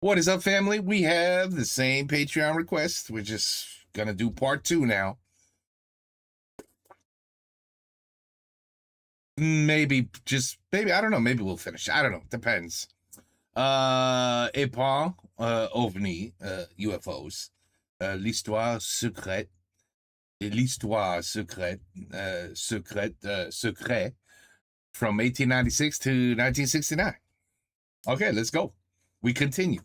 What is up, family? We have the same Patreon request. We're just gonna do part 2 now. Maybe, I don't know. Maybe we'll finish. I don't know. Depends. Epan, OVNI, UFOs, l'histoire secrète, secret from 1896 to 1969. Okay, let's go. We continue.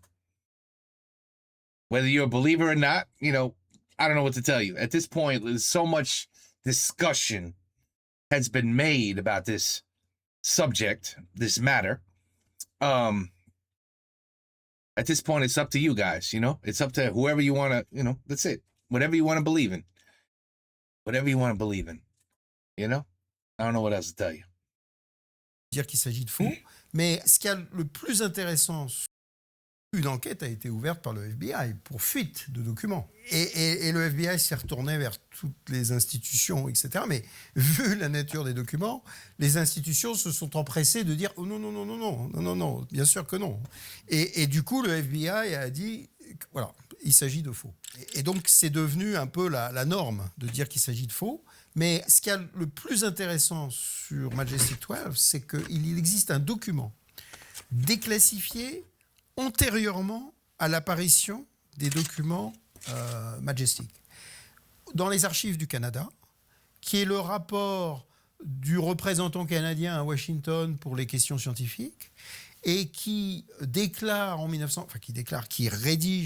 Whether you're a believer or not, I don't know what to tell you. At this point, there's so much discussion has been made about this subject, this matter. At this point, it's up to you guys, It's up to whoever you want to, that's it. Whatever you want to believe in. Whatever you want to believe in, I don't know what else to tell you. Dire qu'il s'agit de faux, mais ce qui a le plus intéressant, une enquête a été ouverte par le FBI pour fuite de documents. Et le FBI s'est retourné vers toutes les institutions, etc. Mais vu la nature des documents, les institutions se sont empressées de dire oh, non, bien sûr que non. Et du coup, le FBI a dit voilà, il s'agit de faux. Et donc, c'est devenu un peu la norme de dire qu'il s'agit de faux. Mais ce qui a le plus intéressant sur Majestic 12, c'est qu'il existe un document déclassifié antérieurement à l'apparition des documents Majestic. Dans les archives du Canada, qui est le rapport du représentant canadien à Washington pour les questions scientifiques, et qui rédige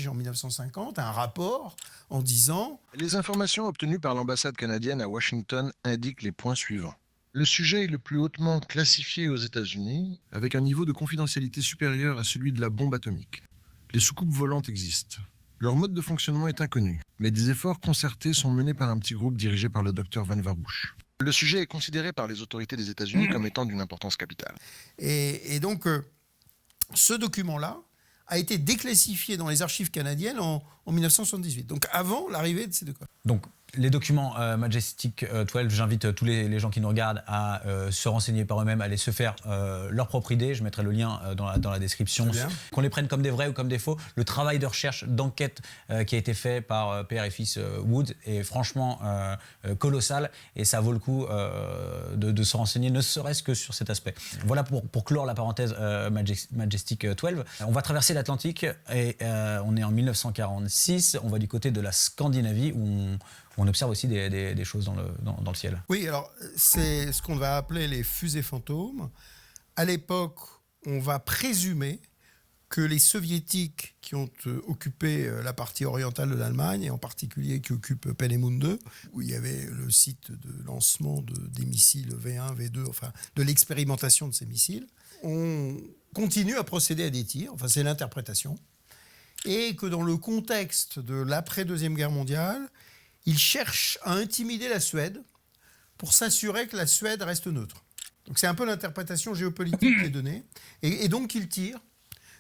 en 1950 un rapport en disant « Les informations obtenues par l'ambassade canadienne à Washington indiquent les points suivants. Le sujet est le plus hautement classifié aux États-Unis, avec un niveau de confidentialité supérieur à celui de la bombe atomique. Les soucoupes volantes existent. Leur mode de fonctionnement est inconnu, mais des efforts concertés sont menés par un petit groupe dirigé par le Dr Van Verbush. Le sujet est considéré par les autorités des États-Unis comme étant d'une importance capitale. » Et donc, ce document-là a été déclassifié dans les archives canadiennes en 1978, donc avant l'arrivée de ces documents. Donc, les documents Majestic 12, j'invite tous les gens qui nous regardent à se renseigner par eux-mêmes, à aller se faire leur propre idée. Je mettrai le lien dans la description. Qu'on les prenne comme des vrais ou comme des faux. Le travail de recherche, d'enquête qui a été fait par père et fils Wood est franchement colossal et ça vaut le coup de se renseigner, ne serait-ce que sur cet aspect. Voilà pour clore la parenthèse Majestic 12. On va traverser l'Atlantique et on est en 1946. On va du côté de la Scandinavie où on observe aussi des choses dans le ciel. Oui, alors c'est ce qu'on va appeler les fusées fantômes. À l'époque, on va présumer que les soviétiques qui ont occupé la partie orientale de l'Allemagne, et en particulier qui occupent Peenemünde, où il y avait le site de lancement des missiles V1, V2, enfin de l'expérimentation de ces missiles, on continue à procéder à des tirs, enfin c'est l'interprétation, et que dans le contexte de l'après-deuxième guerre mondiale, ils cherchent à intimider la Suède pour s'assurer que la Suède reste neutre. Donc c'est un peu l'interprétation géopolitique qui est donnée. Et donc ils tirent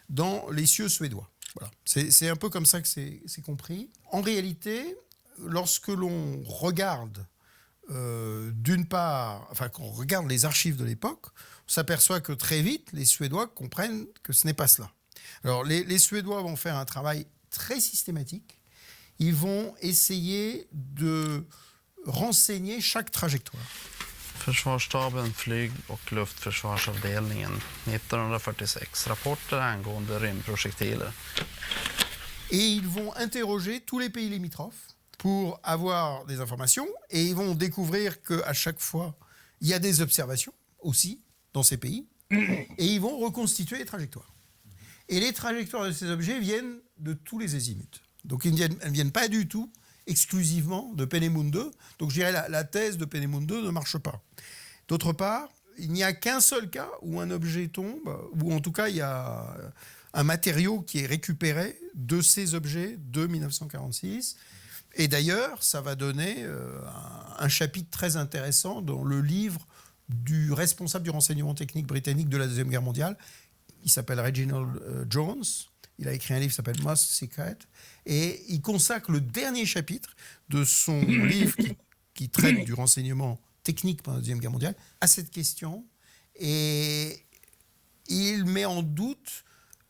dans les cieux suédois. Voilà. C'est un peu comme ça que c'est compris. En réalité, lorsque l'on regarde d'une part, enfin qu'on regarde les archives de l'époque, on s'aperçoit que très vite, les Suédois comprennent que ce n'est pas cela. Alors les Suédois vont faire un travail très systématique. Ils vont essayer de renseigner chaque trajectoire. Försvarsstaben, flyg- och luftförsvarsavdelningen 1946. Rapporter angående rymdprojektiler. Et ils vont interroger tous les pays limitrophes pour avoir des informations. Et ils vont découvrir qu'à chaque fois, il y a des observations aussi dans ces pays. Et ils vont reconstituer les trajectoires. Et les trajectoires de ces objets viennent de tous les azimuts. Donc elles ne viennent pas du tout exclusivement de Peenemünde. Donc je dirais la thèse de Peenemünde ne marche pas. D'autre part, il n'y a qu'un seul cas où un objet tombe, ou en tout cas il y a un matériau qui est récupéré de ces objets de 1946. Et d'ailleurs, ça va donner un chapitre très intéressant dans le livre du responsable du renseignement technique britannique de la Deuxième Guerre mondiale. Il s'appelle Reginald Jones. Il a écrit un livre qui s'appelle Most Secret. Et il consacre le dernier chapitre de son livre qui traite du renseignement technique pendant la Deuxième Guerre mondiale à cette question. Et il met en doute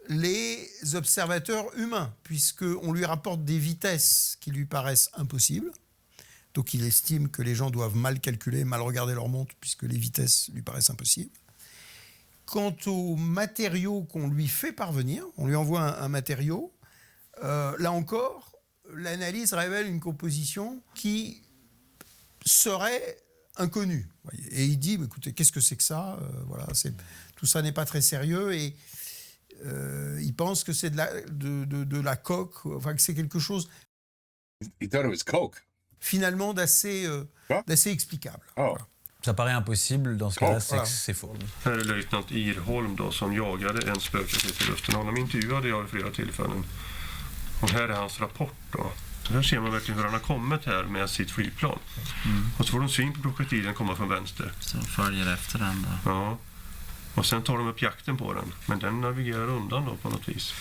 les observateurs humains, puisqu'on lui rapporte des vitesses qui lui paraissent impossibles. Donc il estime que les gens doivent mal calculer, mal regarder leur montre, puisque les vitesses lui paraissent impossibles. Quant aux matériaux qu'on lui fait parvenir, on lui envoie un matériau, là encore, l'analyse révèle une composition qui serait inconnue. Et il dit, écoutez, qu'est-ce que c'est que ça voilà, tout ça n'est pas très sérieux, et il pense que c'est de la coke, enfin que c'est quelque chose He thought it was coke. finalement d'assez explicable. Oh. Voilà. Ça paraît impossible dans ce cas-là, voilà. c'est faux. Här är löjtnant Irholm då, som jagade en spökkassett i luften. Honom intervjuade jag vid flera tillfällen. Och här är hans rapport då. Så här ser man verkligen hur han har kommit här med sitt flygplan. Och så får de syn på projektilen komma från vänster. Så de följer efter den då? Ja. Och sen tar de upp jakten på den. Men den navigerar undan då på något vis.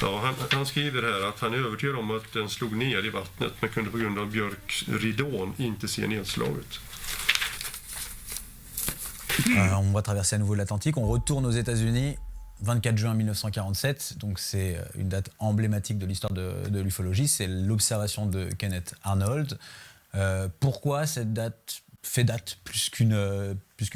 Ja, han skriver här att han är övertygad om att den slog ner i vattnet, men kunde på grund av björkridån inte se nedslaget. On va traverser à nouveau l'Atlantique, on retourne aux États-Unis, 24 juin 1947, donc c'est une date emblématique de l'histoire de l'ufologie, c'est l'observation de Kenneth Arnold. Pourquoi cette date fait date plus qu'une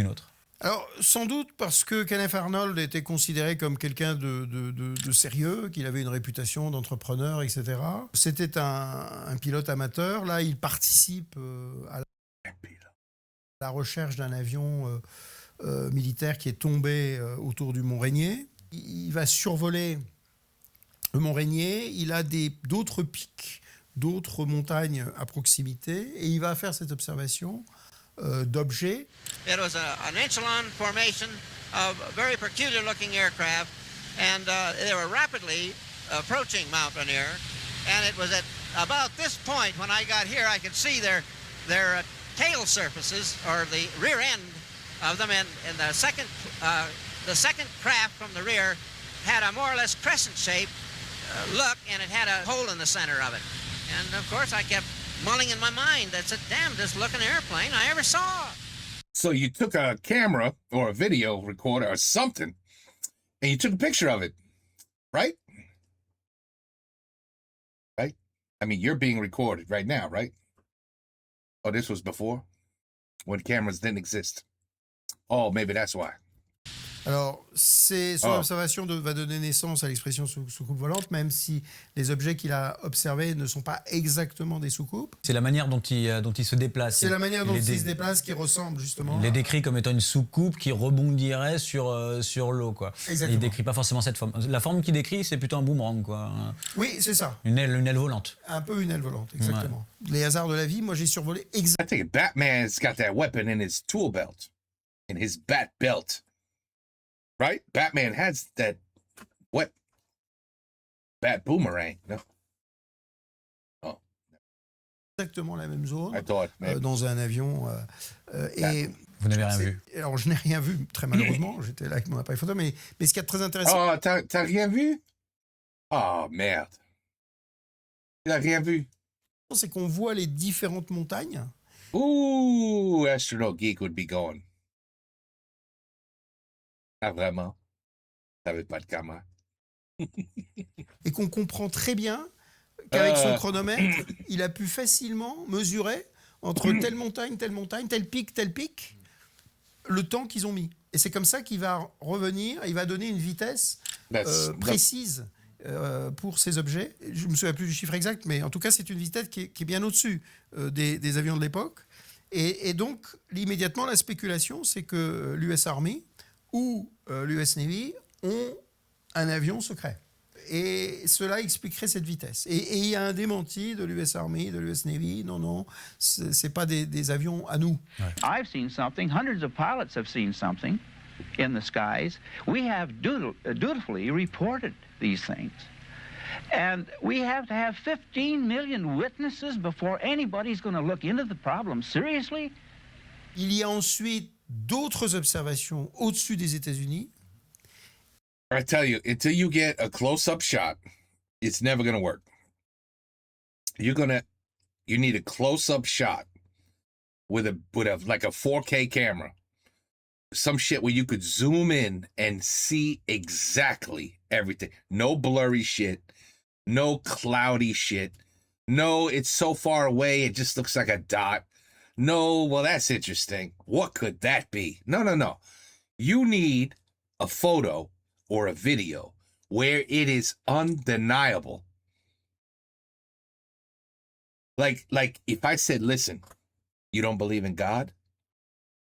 autre? Alors, sans doute parce que Kenneth Arnold était considéré comme quelqu'un de sérieux, qu'il avait une réputation d'entrepreneur, etc. C'était un pilote amateur. Là, il participe à la recherche d'un avion militaire qui est tombé autour du Mont Rainier. Il va survoler le Mont Rainier. Il a d'autres pics, d'autres montagnes à proximité. Et il va faire cette observation d'objets. It was an echelon formation of very peculiar-looking aircraft, and they were rapidly approaching Mount Rainier. And it was at about this point when I got here, I could see their tail surfaces, or the rear end of them, and the second craft from the rear had a more or less crescent-shaped look, and it had a hole in the center of it. And of course, I kept mulling in my mind, that's the damnedest looking airplane I ever saw. So you took a camera or a video recorder or something, and you took a picture of it, right? Right? I mean, you're being recorded right now, right? Oh, this was before? When cameras didn't exist. Oh, maybe that's why. Alors, son observation va donner naissance à l'expression soucoupe volante, même si les objets qu'il a observés ne sont pas exactement des soucoupes. C'est la manière dont il se déplace. C'est la manière dont il se déplace qui ressemble justement. Il les décrit comme étant une soucoupe qui rebondirait sur l'eau, quoi. Exactement. Il décrit pas forcément cette forme. La forme qu'il décrit, c'est plutôt un boomerang, quoi. Oui, c'est ça. Une aile volante. Un peu une aile volante, exactement. Ouais. Les hasards de la vie, moi j'ai survolé exactement. I think Batman's got that weapon in his tool belt, in his bat belt. Right? Batman has that bat boomerang. No? Oh. Exactement la même zone. I thought, dans un avion. Et vous n'avez rien vu? Alors je n'ai rien vu, très malheureusement. J'étais là avec mon appareil photo, mais ce qui est très intéressant. Oh, t'as rien vu? Oh, merde. T'as rien vu? C'est qu'on voit les différentes montagnes. Ooh, Astronaut Geek would be going. Ah, vraiment? T'avais pas de caméra. Et qu'on comprend très bien qu'avec son chronomètre, il a pu facilement mesurer entre telle montagne, tel pic, le temps qu'ils ont mis. Et c'est comme ça qu'il va revenir, il va donner une vitesse précise pour ces objets. Je ne me souviens plus du chiffre exact, mais en tout cas, c'est une vitesse qui est bien au-dessus des avions de l'époque. Et donc, immédiatement, la spéculation, c'est que l'US Army ou l'US Navy ont un avion secret. Et cela expliquerait cette vitesse. Et il y a un démenti de l'US Army, de l'US Navy. Non, c'est pas des avions à nous. Ouais. I've seen something. Hundreds of pilots have seen something in the skies. We have dutifully reported these things. And we have to have 15 million witnesses before anybody's going to look into the problem seriously. Il y a ensuite d'autres observations au-dessus des États-Unis. I tell you, until you get a close-up shot, it's never going to work. You need a close-up shot with like a 4K camera. Some shit where you could zoom in and see exactly everything. No blurry shit. No cloudy shit. No, it's so far away, it just looks like a dot. No, well, that's interesting. What could that be? No. You need a photo or a video where it is undeniable. Like if I said, listen, you don't believe in God?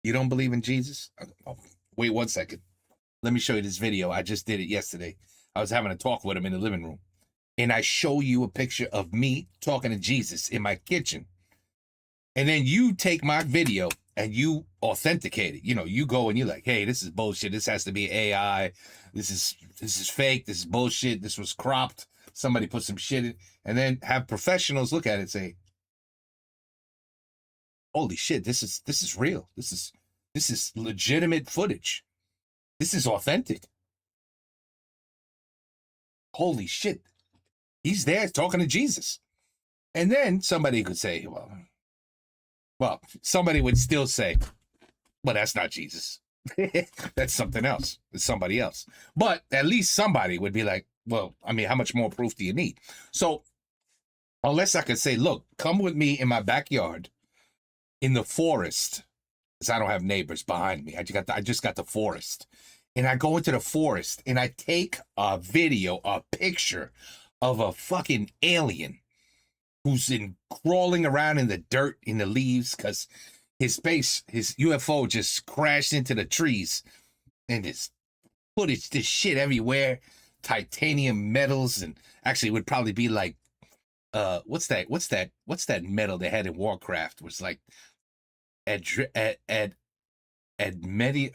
You don't believe in Jesus? Oh, wait 1 second. Let me show you this video. I just did it yesterday. I was having a talk with him in the living room. And I show you a picture of me talking to Jesus in my kitchen. And then you take my video and you authenticate it. You know, you go and you're like, hey, this is bullshit. This has to be AI. This is fake. This is bullshit. This was cropped. Somebody put some shit in. And then have professionals look at it and say, holy shit, this is real. This is legitimate footage. This is authentic. Holy shit. He's there talking to Jesus. And then somebody could say, well, somebody would still say, well, that's not Jesus. That's something else. It's somebody else. But at least somebody would be like, well, I mean, how much more proof do you need? So unless I could say, look, come with me in my backyard in the forest, because I don't have neighbors behind me. I just got the forest. And I go into the forest and I take a video, a picture of a fucking alien who's crawling around in the dirt, in the leaves, because his UFO just crashed into the trees. And this footage, this shit everywhere, titanium metals, and actually it would probably be like, what's that metal they had in Warcraft? It was like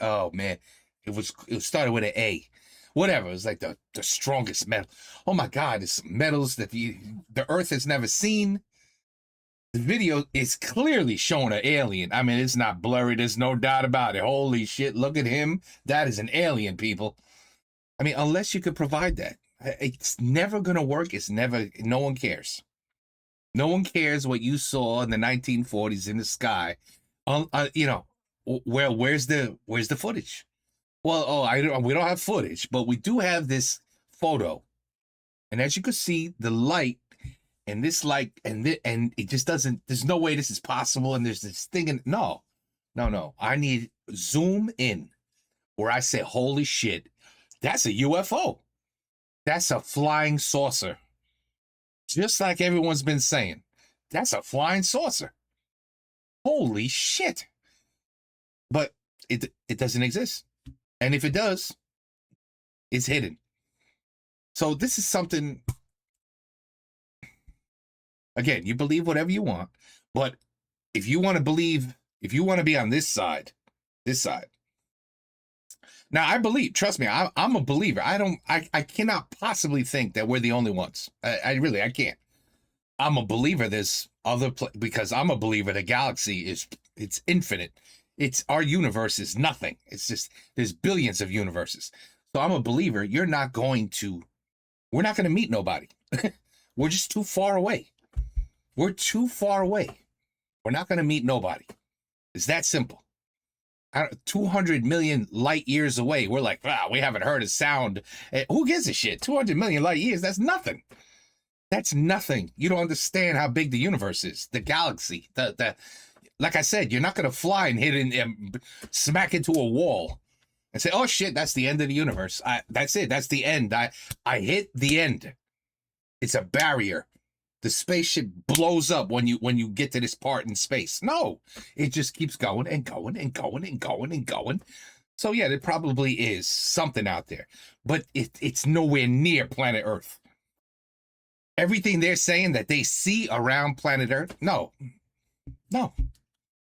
oh man, it started with an A. Whatever, it was like the strongest metal. Oh my God, it's metals that the Earth has never seen. The video is clearly showing an alien. I mean, it's not blurry. There's no doubt about it. Holy shit, look at him. That is an alien, people. I mean, unless you could provide that. It's never going to work. No one cares. No one cares what you saw in the 1940s in the sky. You know, where's the footage? Well, we don't have footage, but we do have this photo. And as you can see, the light and this light and it just doesn't, there's no way this is possible. And there's this thing no. I need zoom in where I say, holy shit, that's a UFO. That's a flying saucer. Just like everyone's been saying, that's a flying saucer. Holy shit. But it doesn't exist. And if it does, it's hidden. So this is something, again, you believe whatever you want, but if you want to be on this side. Now I believe, trust me, I'm a believer. I cannot possibly think that we're the only ones. I can't. I'm a believer there's because I'm a believer the galaxy it's infinite. Our universe is nothing. It's just, there's billions of universes. So I'm a believer we're not going to meet nobody. We're just too far away. We're too far away. We're not going to meet nobody. It's that simple. 200 million light years away. We're like, we haven't heard a sound. Who gives a shit? 200 million light years, that's nothing. That's nothing. You don't understand how big the universe is. The galaxy, like I said, you're not going to fly and hit and smack into a wall and say, oh shit, that's the end of the universe. That's it. That's the end. I hit the end. It's a barrier. The spaceship blows up when you get to this part in space. No, it just keeps going and going and going and going and going. So yeah, there probably is something out there, but it's nowhere near planet Earth. Everything they're saying that they see around planet Earth, no.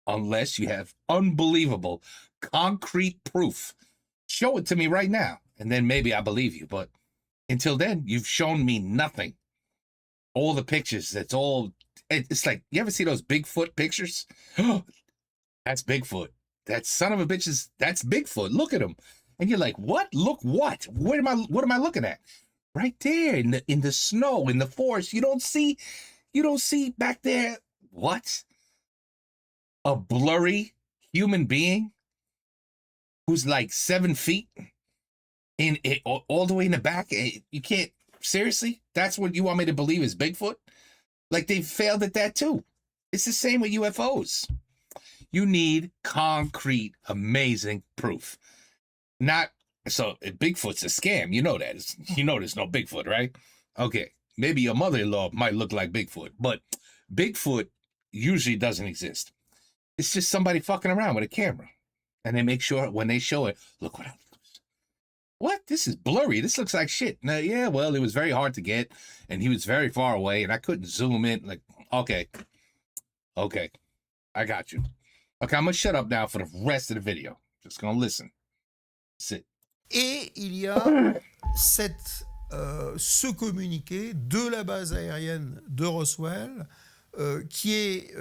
Unless you have unbelievable, concrete proof. Show it to me right now, and then maybe I believe you. But until then, you've shown me nothing. All the pictures, it's like, you ever see those Bigfoot pictures? That's Bigfoot. That son of a bitch that's Bigfoot. Look at him. And you're like, what? Look what? What am I looking at? Right there in the snow, in the forest. You don't see back there. What? A blurry human being who's like 7 feet all the way in the back. You can't. Seriously? That's what you want me to believe is Bigfoot? Like they failed at that too. It's the same with UFOs. You need concrete, amazing proof. Not so Bigfoot's a scam. You know that. You know there's no Bigfoot, right? Okay. Maybe your mother-in-law might look like Bigfoot, but Bigfoot usually doesn't exist. It's just somebody fucking around with a camera. And they make sure when they show it, look what? This is blurry. This looks like shit. Now, yeah, well, it was very hard to get, and he was very far away, and I couldn't zoom in. Like, okay, I got you. Okay, I'm gonna shut up now for the rest of the video. Just gonna listen. Sit. Et il y a ce communiqué de la base aérienne de Roswell qui est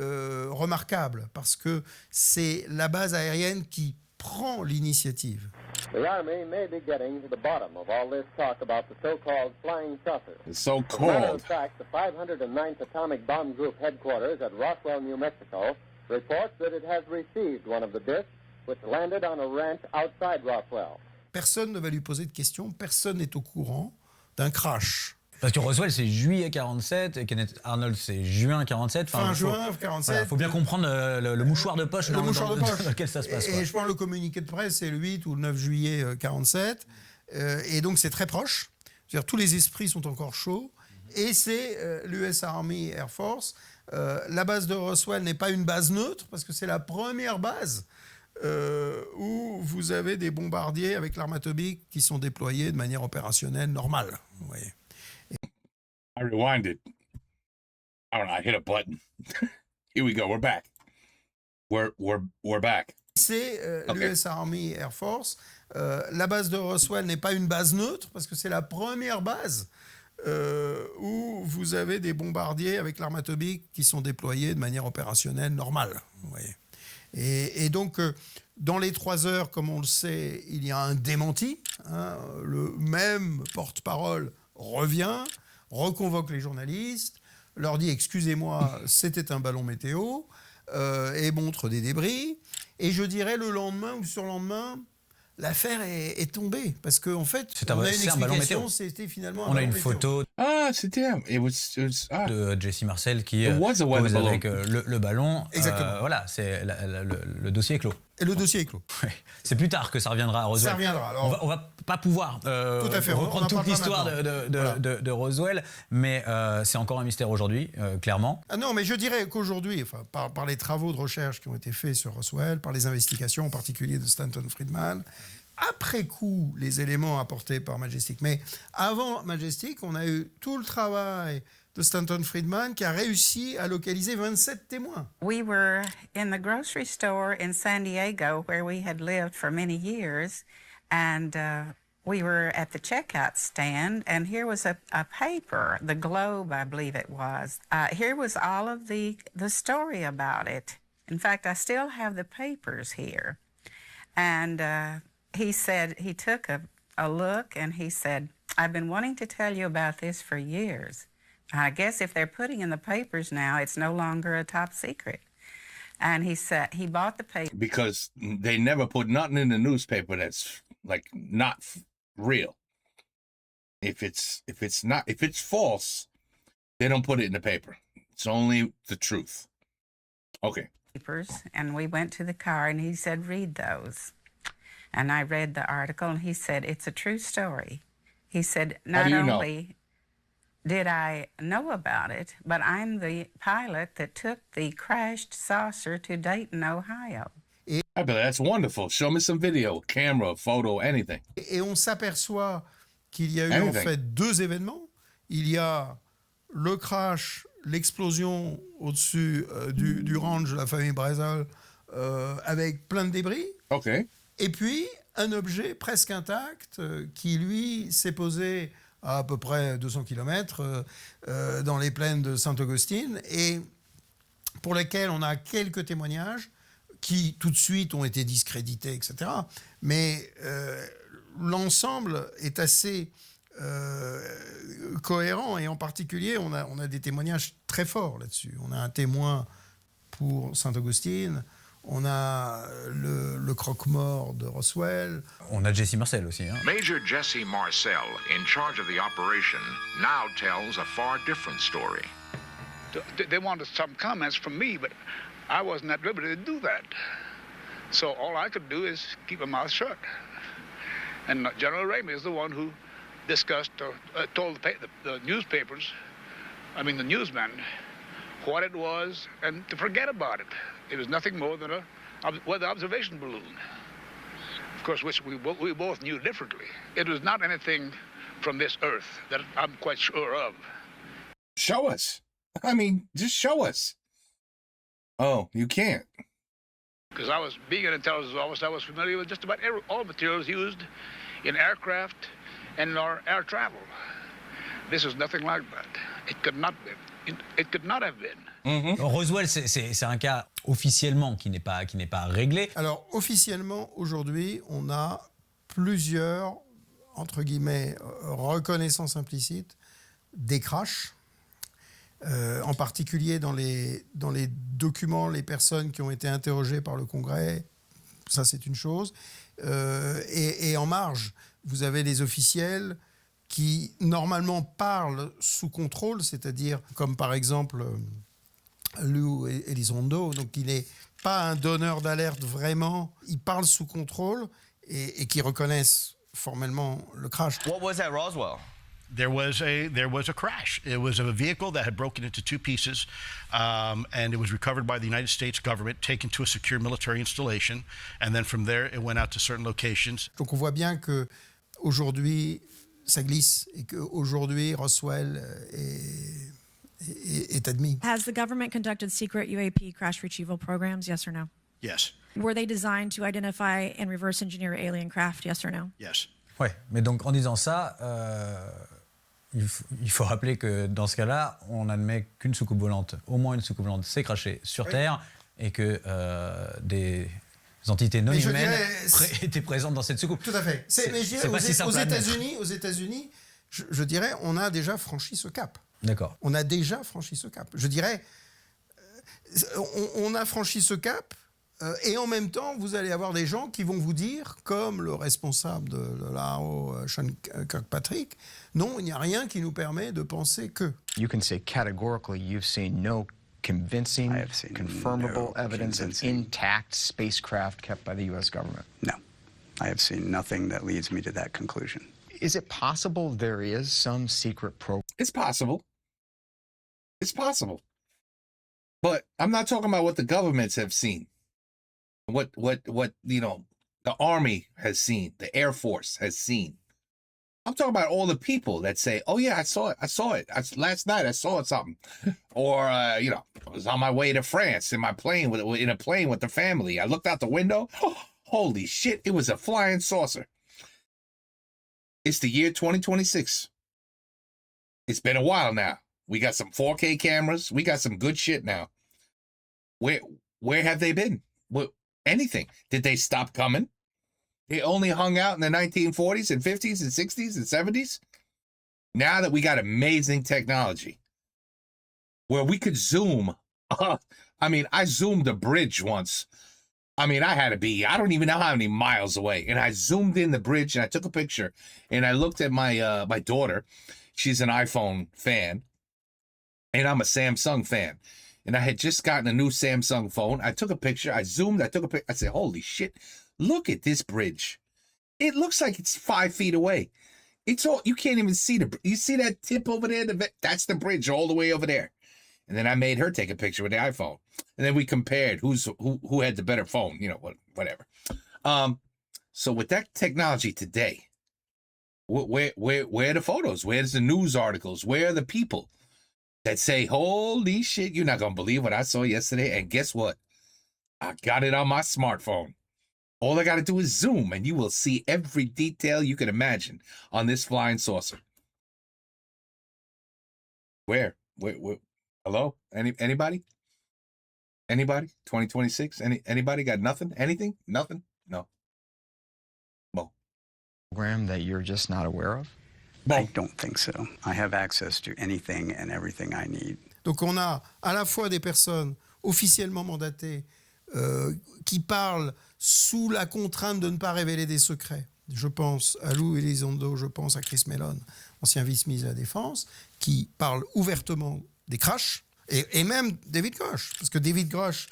remarquable parce que c'est la base aérienne qui prend l'initiative. The Army may be getting to the bottom of all this talk about the so-called flying saucer. The so-called. As a matter of fact, the 509th Atomic Bomb Group headquarters at Roswell, New Mexico, reports that it has received one of the discs which landed on a ranch outside Roswell. Personne ne va lui poser de questions, personne n'est au courant d'un crash. Parce que Roswell, c'est juillet 47, et Kenneth Arnold, c'est juin 47. Fin juin 47. Il faut bien comprendre le mouchoir de poche, dans lequel ça se passe. Et je pense que le communiqué de presse, c'est le 8 ou le 9 juillet 47. Et donc, c'est très proche. C'est-à-dire, tous les esprits sont encore chauds. Et c'est l'US Army Air Force. La base de Roswell n'est pas une base neutre, parce que c'est la première base où vous avez des bombardiers avec l'arme atomique qui sont déployés de manière opérationnelle normale. Vous voyez. I rewinded. I don't know. I hit a button. Here we go. We're back. We're back. C'est l'US Army Air Force. La base de Roswell n'est pas une base neutre parce que c'est la première base où vous avez des bombardiers avec l'arme atomique qui sont déployés de manière opérationnelle normale. Vous voyez. Et donc, dans les 3 heures, comme on le sait, il y a un démenti. Le même porte-parole revient, reconvoque les journalistes, leur dit « Excusez-moi, c'était un ballon météo », et montre des débris. Et je dirais le lendemain ou le surlendemain, l'affaire est tombée. Parce qu'en fait, on a une explication, c'était finalement un ballon météo. On a une photo c'était de Jesse Marcel qui pose avec le ballon. Exactement. Voilà, le dossier est clos. Et le dossier est clos. Ouais. C'est plus tard que ça reviendra à Roswell. Ça reviendra. Alors, on va pas pouvoir reprendre toute l'histoire de Roswell, mais c'est encore un mystère aujourd'hui, clairement. Ah non, mais je dirais qu'aujourd'hui, par les travaux de recherche qui ont été faits sur Roswell, par les investigations en particulier de Stanton Friedman, après coup, les éléments apportés par Majestic. Mais avant Majestic, on a eu tout le travail de Stanton Friedman qui a réussi à localiser 27 témoins. We were in the grocery store in San Diego where we had lived for many years, and we were at the checkout stand, and here was a paper, the Globe, I believe it was. Here was all of the story about it. In fact, I still have the papers here. And he said, he took a look and he said, I've been wanting to tell you about this for years. I guess if they're putting in the papers now, it's no longer a top secret. And he said he bought the paper. Because they never put nothing in the newspaper that's like not real. If it's false, they don't put it in the paper. It's only the truth. Okay. Papers, and we went to the car and he said, read those. And I read the article and he said, it's a true story. He said, not only did I know about it, but I'm the pilot that took the crashed saucer to Dayton, Ohio. I bet that's wonderful. Show me some video, camera, photo, anything. Et on s'aperçoit qu'il y a eu en fait 2 événements. Il y a le crash, l'explosion au-dessus du ranch de la famille Brazel avec plein de débris. OK. Et puis, un objet presque intact qui, lui, s'est posé à peu près 200 km dans les plaines de Saint-Augustine et pour lesquels on a quelques témoignages qui, tout de suite, ont été discrédités, etc. Mais l'ensemble est assez cohérent et en particulier, on a des témoignages très forts là-dessus. On a un témoin pour Saint-Augustine, On a le croque-mort de Roswell. On a Jesse Marcel aussi. Hein. Major Jesse Marcel, in charge of the operation, now tells a far different story. They wanted some comments from me, but I wasn't at liberty to do that. So all I could do is keep my mouth shut. And General Ramey is the one who discussed or told the newspapers, the newsmen, what it was and to forget about it. It was nothing more than a weather observation balloon, of course, which we both knew differently. It was not anything from this earth that I'm quite sure of. Show us. Just show us. Oh, you can't. Because being an intelligence officer, I was familiar with just about all materials used in aircraft and in our air travel. This is nothing like that. It could not be. It could not have been. Mm-hmm. Roswell, c'est un cas officiellement qui n'est pas réglé. Alors officiellement, aujourd'hui, on a plusieurs, entre guillemets, reconnaissances implicites des crashs. En particulier dans les documents, les personnes qui ont été interrogées par le Congrès, ça c'est une chose. Et en marge, vous avez des officiels qui normalement parlent sous contrôle, c'est-à-dire comme par exemple Lou Elizondo, donc il n'est pas un donneur d'alerte vraiment, il parle sous contrôle et qui reconnaissent formellement le crash. What was at Roswell? There was a crash. It was a vehicle that had broken into two pieces, and it was recovered by the United States government, taken to a secure military installation, and then from there it went out to certain locations. Donc on voit bien que aujourd'hui ça glisse et qu'aujourd'hui Roswell est admis. Has the government conducted secret UAP crash retrieval programs? Yes or no? Yes. Were they designed to identify and reverse engineer alien craft? Yes or no? Yes. Ouais, mais donc en disant ça, il faut rappeler que dans ce cas-là, on admet qu'une soucoupe volante, au moins une soucoupe volante, s'est crashée sur Terre et que des entités non humaines étaient présentes dans cette soucoupe. Tout à fait. Mais je dirais, aux États-Unis, je dirais, on a déjà franchi ce cap. D'accord. On a déjà franchi ce cap. Je dirais, on a franchi ce cap. Et en même temps, vous allez avoir des gens qui vont vous dire, comme le responsable de l'AO, Sean Kirkpatrick, non, il n'y a rien qui nous permet de penser que. You can say categorically you've seen no convincing, confirmable evidence of intact spacecraft kept by the U.S. government. No, I have seen nothing that leads me to that conclusion. Is it possible there is some secret program? It's possible. It's possible. But I'm not talking about what the governments have seen. What the Army has seen, the Air Force has seen. I'm talking about all the people that say, "Oh yeah, I saw it. Last night I saw something," or I was on my way to France in a plane with the family. I looked out the window. Oh, holy shit! It was a flying saucer. It's the year 2026. It's been a while now. We got some 4K cameras. We got some good shit now. Where have they been? Anything? Did they stop coming? They only hung out in the 1940s and 50s and 60s and 70s. Now that we got amazing technology where we could zoom. I zoomed a bridge once. I had to be, I don't even know how many miles away. And I zoomed in the bridge and I took a picture and I looked at my daughter. She's an iPhone fan and I'm a Samsung fan. And I had just gotten a new Samsung phone. I took a picture. I zoomed. I took a picture. I said, holy shit, look at this bridge. It looks like it's 5 feet away. It's all, you can't even see you see that tip over there? That's the bridge all the way over there. And then I made her take a picture with the iPhone. And then we compared who had the better phone, whatever. So with that technology today, where are the photos? Where's the news articles? Where are the people that say, holy shit, you're not going to believe what I saw yesterday? And guess what? I got it on my smartphone. All I got to do is zoom, and you will see every detail you can imagine on this flying saucer. Where? Hello? Anybody? Anybody? 2026? Anybody got nothing? Anything? Nothing? No. Well. Program that you're just not aware of? I don't think so. I have access to anything and everything I need. Donc on a à la fois des personnes officiellement mandatées qui parlent sous la contrainte de ne pas révéler des secrets. Je pense à Lou Elizondo, je pense à Chris Mellon, ancien vice-ministre de la Défense, qui parle ouvertement des crashs, et même David Grush, parce que David Grush,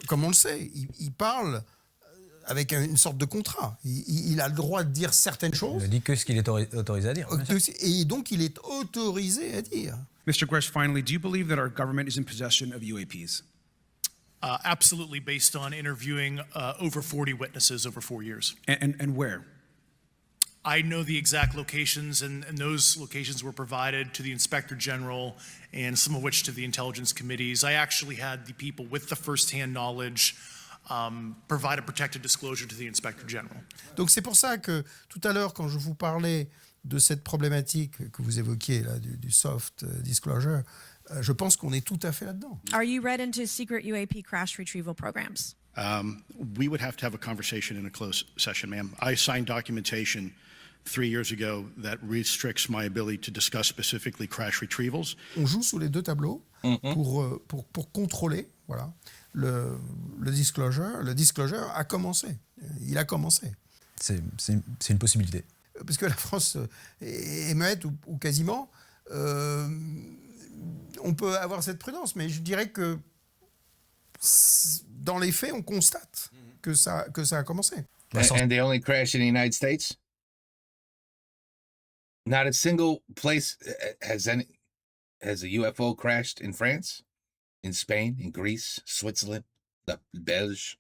comme on le sait, il parle avec une sorte de contrat. Il a le droit de dire certaines choses. Il ne dit que ce qu'il est autorisé à dire. Et donc, il est autorisé à dire. Mr. Grush, finally, do you believe that our government is in possession of UAPs? Absolutely, based on interviewing over 40 witnesses over 4 years. And where? I know the exact locations, and those locations were provided to the Inspector General and some of which to the intelligence committees. I actually had the people with the first-hand knowledge provide a protected disclosure to the Inspector General. Donc c'est pour ça que tout à l'heure, quand je vous parlais de cette problématique que vous évoquiez là, du soft disclosure, je pense qu'on est tout à fait là-dedans. Are you read into secret UAP crash retrieval programs? We would have to have a conversation in a closed session, ma'am. I signed documentation 3 years ago that restricts my ability to discuss specifically crash retrievals. On joue sous les deux tableaux pour contrôler, voilà, le disclosure. Le disclosure a commencé. Il a commencé. C'est une possibilité. Parce que la France est muette ou quasiment. On peut avoir cette prudence, mais je dirais que dans les faits, on constate que ça a commencé. And they only crash in the United States? Not a single place has a UFO crashed in France, in Spain, in Greece, Switzerland, the Belge,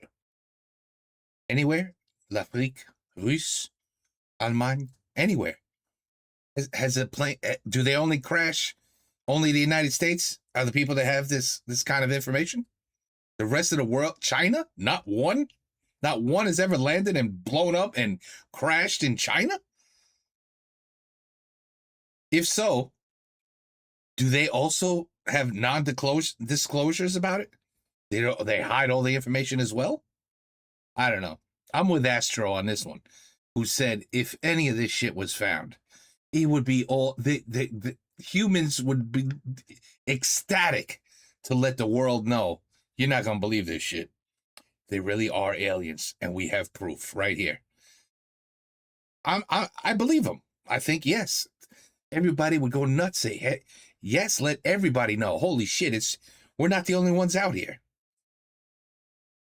anywhere? L'Afrique, Russe, Allemagne, anywhere. Has a plane? Do they only crash? Only the United States are the people that have this kind of information? The rest of the world, China, not one? Not one has ever landed and blown up and crashed in China? If so, do they also have non-disclosures about it? They hide all the information as well? I don't know. I'm with Astro on this one, who said if any of this shit was found, it would be all the humans would be ecstatic to let the world know, you're not going to believe this shit. They really are aliens, and we have proof right here. I believe them. I think, yes. Everybody would go nuts, say, hey, yes, let everybody know. Holy shit, we're not the only ones out here.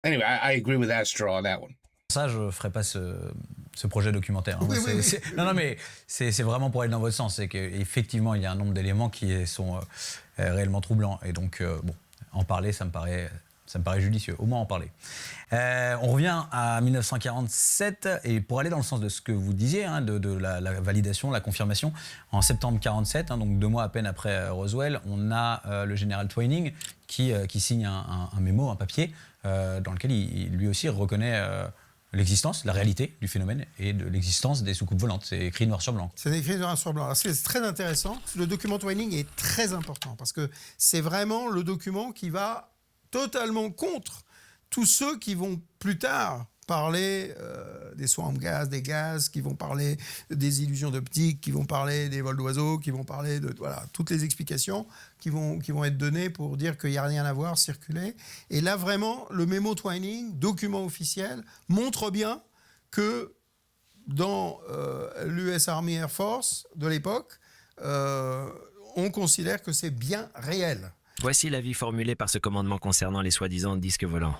Anyway, I agree with Astro on that one. Ça, je ne ferai pas ce projet documentaire. Oui, oui. Non, mais c'est vraiment pour aller dans votre sens. C'est qu'effectivement, il y a un nombre d'éléments qui sont réellement troublants. Et donc, bon, en parler, ça me paraît judicieux. Au moins en parler. On revient à 1947. Et pour aller dans le sens de ce que vous disiez, hein, de la validation, la confirmation, en septembre 1947, hein, donc 2 mois à peine après Roswell, on a le général Twining qui signe un mémo, un papier, dans lequel il lui aussi reconnaît l'existence, la réalité du phénomène et de l'existence des soucoupes volantes. C'est écrit noir sur blanc. C'est écrit noir sur blanc. Alors, c'est très intéressant. Le document Twining est très important parce que c'est vraiment le document qui va totalement contre tous ceux qui vont plus tard parler des swamp gas, des gaz, qui vont parler des illusions d'optique, qui vont parler des vols d'oiseaux, qui vont parler de toutes les explications qui vont être données pour dire qu'il n'y a rien à voir, circuler. Et là, vraiment, le mémo Twining, document officiel, montre bien que dans l'US Army Air Force de l'époque, on considère que c'est bien réel. Voici l'avis formulé par ce commandement concernant les soi-disant disques volants.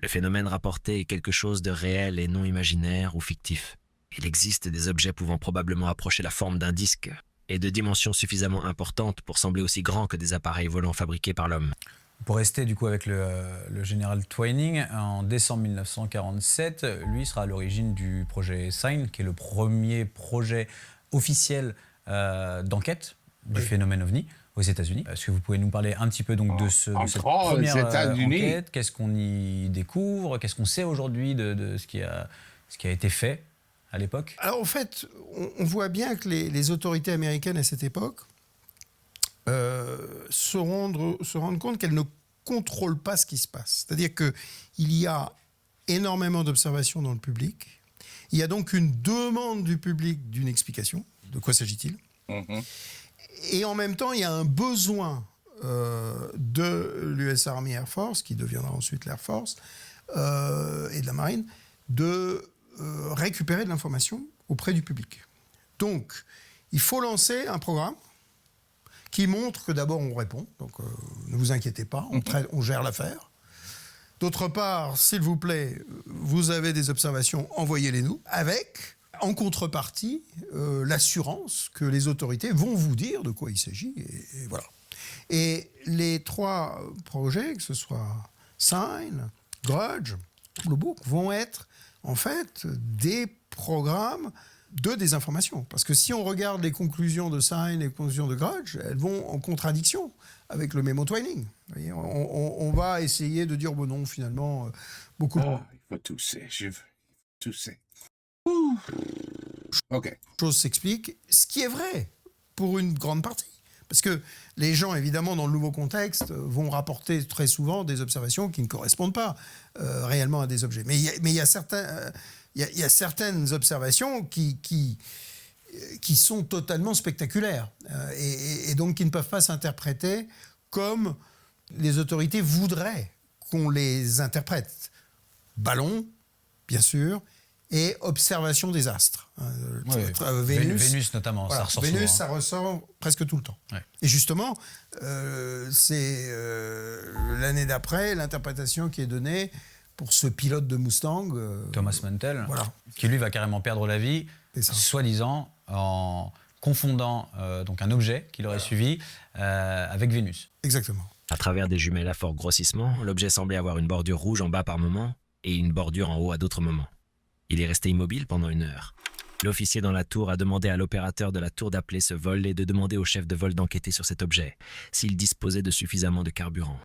Le phénomène rapporté est quelque chose de réel et non imaginaire ou fictif. Il existe des objets pouvant probablement approcher la forme d'un disque et de dimensions suffisamment importantes pour sembler aussi grands que des appareils volants fabriqués par l'homme. Pour rester du coup avec le général Twining, en décembre 1947, lui sera à l'origine du projet SIGN, qui est le premier projet officiel d'enquête du phénomène OVNI aux États-Unis. Est-ce que vous pouvez nous parler un petit peu donc de cette première enquête? Qu'est-ce qu'on y découvre? Qu'est-ce qu'on sait aujourd'hui de ce qui a été fait à l'époque? Alors en fait, on voit bien que les autorités américaines à cette époque se rendent compte qu'elles ne contrôlent pas ce qui se passe. C'est-à-dire qu'il y a énormément d'observations dans le public. Il y a donc une demande du public d'une explication. De quoi s'agit-il? Et en même temps, il y a un besoin de l'US Army Air Force, qui deviendra ensuite l'Air Force, et de la Marine, de récupérer de l'information auprès du public. Donc, il faut lancer un programme qui montre que d'abord on répond, donc ne vous inquiétez pas, on gère l'affaire. D'autre part, s'il vous plaît, vous avez des observations, envoyez-les-nous, avec, en contrepartie, l'assurance que les autorités vont vous dire de quoi il s'agit, et voilà. Et les 3 projets, que ce soit Sign, Grudge, Blue Book, vont être en fait des programmes de désinformation. Parce que si on regarde les conclusions de Sign et les conclusions de Grudge, elles vont en contradiction avec le mémo Twining. Vous voyez, on va essayer de dire, bon non, finalement, beaucoup... Il faut tousser, je veux tousser. OK. Chose s'explique, ce qui est vrai pour une grande partie. Parce que les gens, évidemment, dans le nouveau contexte, vont rapporter très souvent des observations qui ne correspondent pas réellement à des objets. Mais il y a certaines observations qui sont totalement spectaculaires et donc qui ne peuvent pas s'interpréter comme les autorités voudraient qu'on les interprète. Ballon, bien sûr, et observation des astres. Vénus notamment, voilà, ça ressort Vénus, souvent. Ça ressort presque tout le temps. Ouais. Et justement, c'est l'année d'après, l'interprétation qui est donnée pour ce pilote de Mustang. Thomas Mantell, voilà. Qui lui va carrément perdre la vie, soi-disant en confondant donc un objet qu'il aurait suivi avec Vénus. Exactement. À travers des jumelles à fort grossissement, l'objet semblait avoir une bordure rouge en bas par moment et une bordure en haut à d'autres moments. Il est resté immobile pendant 1 heure. L'officier dans la tour a demandé à l'opérateur de la tour d'appeler ce vol et de demander au chef de vol d'enquêter sur cet objet, s'il disposait de suffisamment de carburant.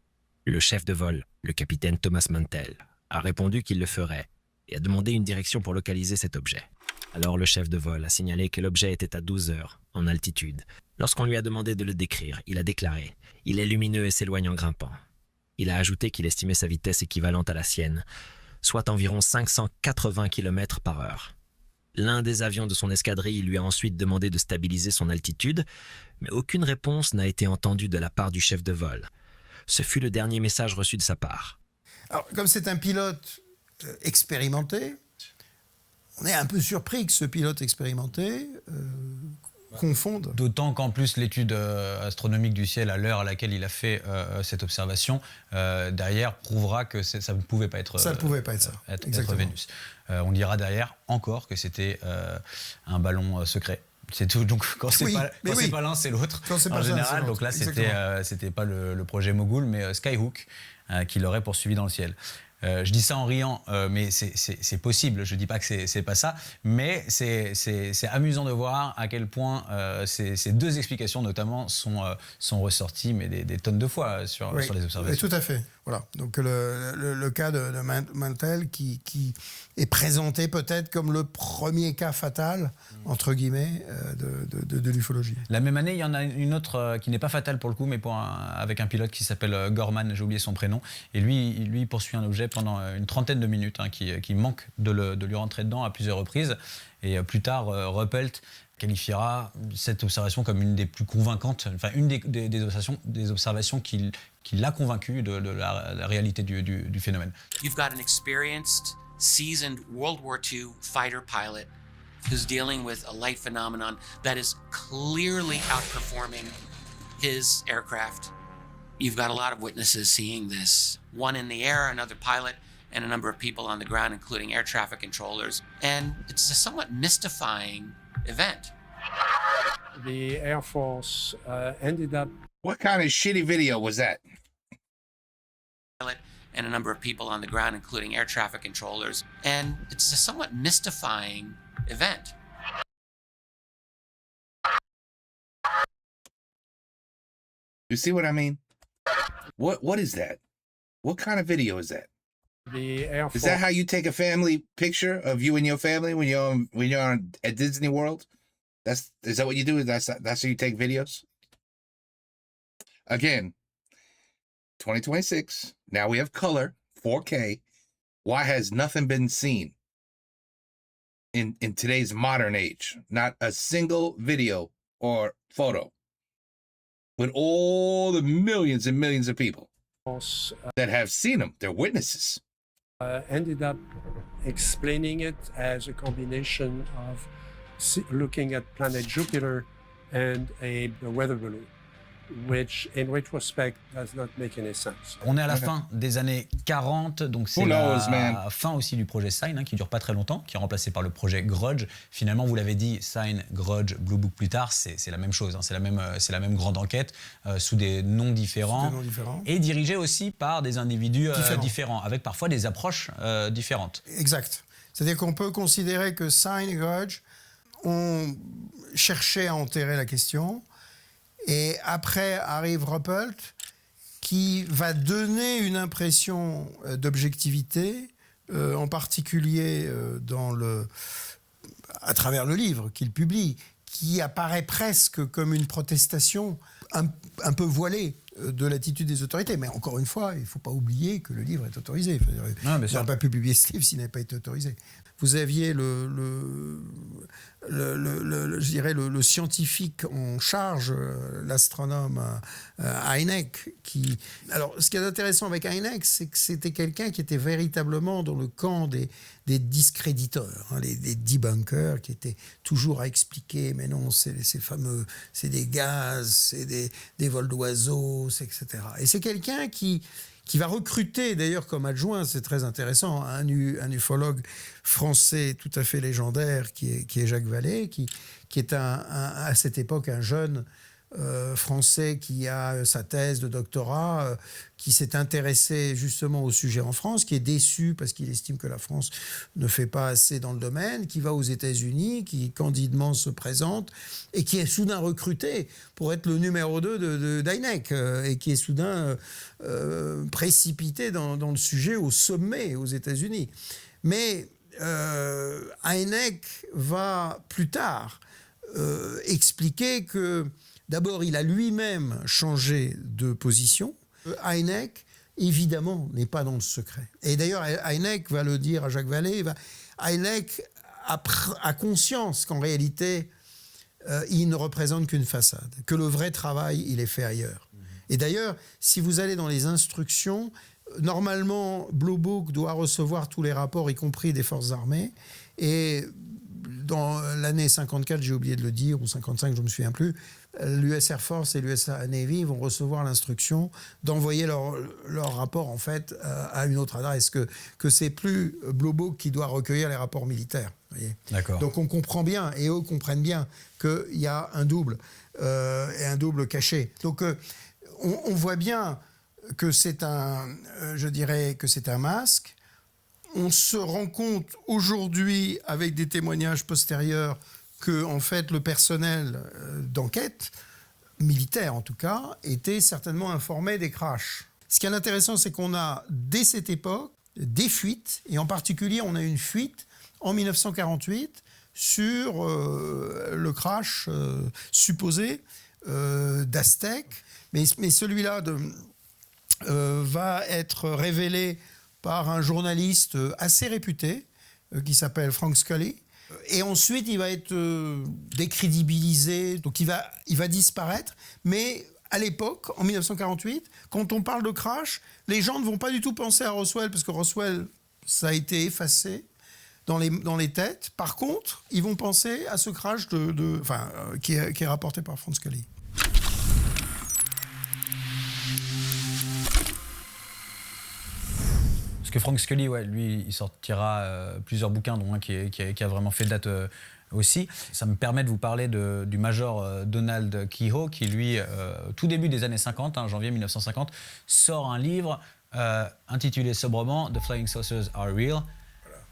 Le chef de vol, le capitaine Thomas Mantell, a répondu qu'il le ferait et a demandé une direction pour localiser cet objet. Alors le chef de vol a signalé que l'objet était à 12 heures, en altitude. Lorsqu'on lui a demandé de le décrire, il a déclaré « Il est lumineux et s'éloigne en grimpant ». Il a ajouté qu'il estimait sa vitesse équivalente à la sienne, soit environ 580 km par heure. L'un des avions de son escadrille lui a ensuite demandé de stabiliser son altitude, mais aucune réponse n'a été entendue de la part du chef de vol. Ce fut le dernier message reçu de sa part. Alors, comme c'est un pilote expérimenté, on est un peu surpris que ce pilote expérimenté confonde. D'autant qu'en plus l'étude astronomique du ciel à l'heure à laquelle il a fait cette observation, derrière prouvera que ça ne pouvait pas être, ça ne pouvait pas être ça. Être Vénus. On dira derrière encore que c'était un ballon secret. C'est tout. Donc quand c'est pas l'un, c'est l'autre. En général, donc là c'était pas le projet Mogul, mais Skyhook qui l'aurait poursuivi dans le ciel. Je dis ça en riant, mais c'est possible. Je ne dis pas que c'est pas ça, mais c'est amusant de voir à quel point ces 2 explications, notamment, sont ressorties mais des tonnes de fois sur les observations. Oui, tout à fait. Voilà. Donc le cas de Mantell qui est présenté peut-être comme le premier cas fatal, entre guillemets, de l'ufologie. La même année, il y en a une autre qui n'est pas fatale pour le coup, mais avec un pilote qui s'appelle Gorman, j'ai oublié son prénom, et lui il poursuit un objet pendant une trentaine de minutes, qui manque de lui rentrer dedans à plusieurs reprises. Et plus tard, Ruppelt qualifiera cette observation comme une des plus convaincantes, enfin une des observations qui l'a convaincu de la réalité du phénomène. You've got an experienced, seasoned World War II fighter pilot who's dealing with a light phenomenon that is clearly outperforming his aircraft. You've got a lot of witnesses seeing this. One in the air, another pilot, and a number of people on the ground, including air traffic controllers. And it's a somewhat mystifying event. The Air Force ended up... What kind of shitty video was that? And a number of people on the ground, including air traffic controllers. And it's a somewhat mystifying event. You see what I mean? What is that? What kind of video is that? The Air Force. Is that how you take a family picture of you and your family when you're at Disney World? Is that what you do? That's how you take videos? Again, 2026. Now we have color, 4K. Why has nothing been seen in today's modern age? Not a single video or photo. with all the millions and millions of people that have seen them. They're witnesses. Ended up explaining it as a combination of looking at planet Jupiter and a weather balloon, which in retrospect does not make any sense. On est à la fin des années 40, donc c'est la fin aussi du projet Sign, qui dure pas très longtemps, qui est remplacé par le projet Grudge. Finalement, vous l'avez dit, Sign, Grudge, Blue Book plus tard, c'est la même chose, c'est la même grande enquête sous des noms différents, et dirigée aussi par des individus différents, avec parfois des approches différentes. Exact. C'est-à-dire qu'on peut considérer que Sign et Grudge ont cherché à enterrer la question. Et après arrive Ruppelt, qui va donner une impression d'objectivité, en particulier à travers le livre qu'il publie, qui apparaît presque comme une protestation un peu voilée de l'attitude des autorités. Mais encore une fois, il ne faut pas oublier que le livre est autorisé. Il n'aurait pas pu publier ce livre s'il n'avait pas été autorisé. Vous aviez je dirais le scientifique en charge, l'astronome Hynek, qui... Alors, ce qui est intéressant avec Hynek, c'est que c'était quelqu'un qui était véritablement dans le camp des discréditeurs, des debunkers, qui étaient toujours à expliquer, mais non, c'est fameux, c'est des gaz, c'est des vols d'oiseaux, etc. Et c'est quelqu'un qui va recruter, d'ailleurs comme adjoint, c'est très intéressant, un ufologue français tout à fait légendaire qui est Jacques Vallée, qui est à cette époque un jeune français qui a sa thèse de doctorat, qui s'est intéressé justement au sujet en France, qui est déçu parce qu'il estime que la France ne fait pas assez dans le domaine, qui va aux États-Unis, qui candidement se présente et qui est soudain recruté pour être le numéro 2 d'Hynek et qui est soudain précipité dans le sujet au sommet aux États-Unis. Mais Hynek va plus tard expliquer que d'abord, il a lui-même changé de position. Hynek, évidemment, n'est pas dans le secret. Et d'ailleurs, Hynek va le dire à Jacques Vallée. Hynek a conscience qu'en réalité, il ne représente qu'une façade, que le vrai travail, il est fait ailleurs. Et d'ailleurs, si vous allez dans les instructions, normalement, Blue Book doit recevoir tous les rapports, y compris des forces armées. Et dans l'année 54, j'ai oublié de le dire, ou 55, je ne me souviens plus, l'US Air Force et l'US Navy vont recevoir l'instruction d'envoyer leur rapport en fait à une autre adresse, que c'est plus Blue Book qui doit recueillir les rapports militaires. Voyez. D'accord. Donc on comprend bien, et eux comprennent bien, qu'il y a un double, et un double caché. Donc on voit bien que c'est je dirais que c'est un masque. On se rend compte aujourd'hui, avec des témoignages postérieurs, que en fait, le personnel d'enquête, militaire en tout cas, était certainement informé des crashs. Ce qui est intéressant, c'est qu'on a, dès cette époque, des fuites, et en particulier, on a une fuite en 1948 sur le crash supposé d'Aztec. Mais celui-là va être révélé par un journaliste assez réputé qui s'appelle Frank Scully. Et ensuite, il va être décrédibilisé, donc il va disparaître. Mais à l'époque, en 1948, quand on parle de crash, les gens ne vont pas du tout penser à Roswell, parce que Roswell, ça a été effacé dans les têtes. Par contre, ils vont penser à ce crash qui est rapporté par Frank Scully. Que Frank Scully, lui, il sortira plusieurs bouquins, dont un qui a vraiment fait date aussi. Ça me permet de vous parler du major Donald Keyhoe, qui lui, tout début des années 50, janvier 1950, sort un livre intitulé sobrement « The Flying Saucers Are Real ».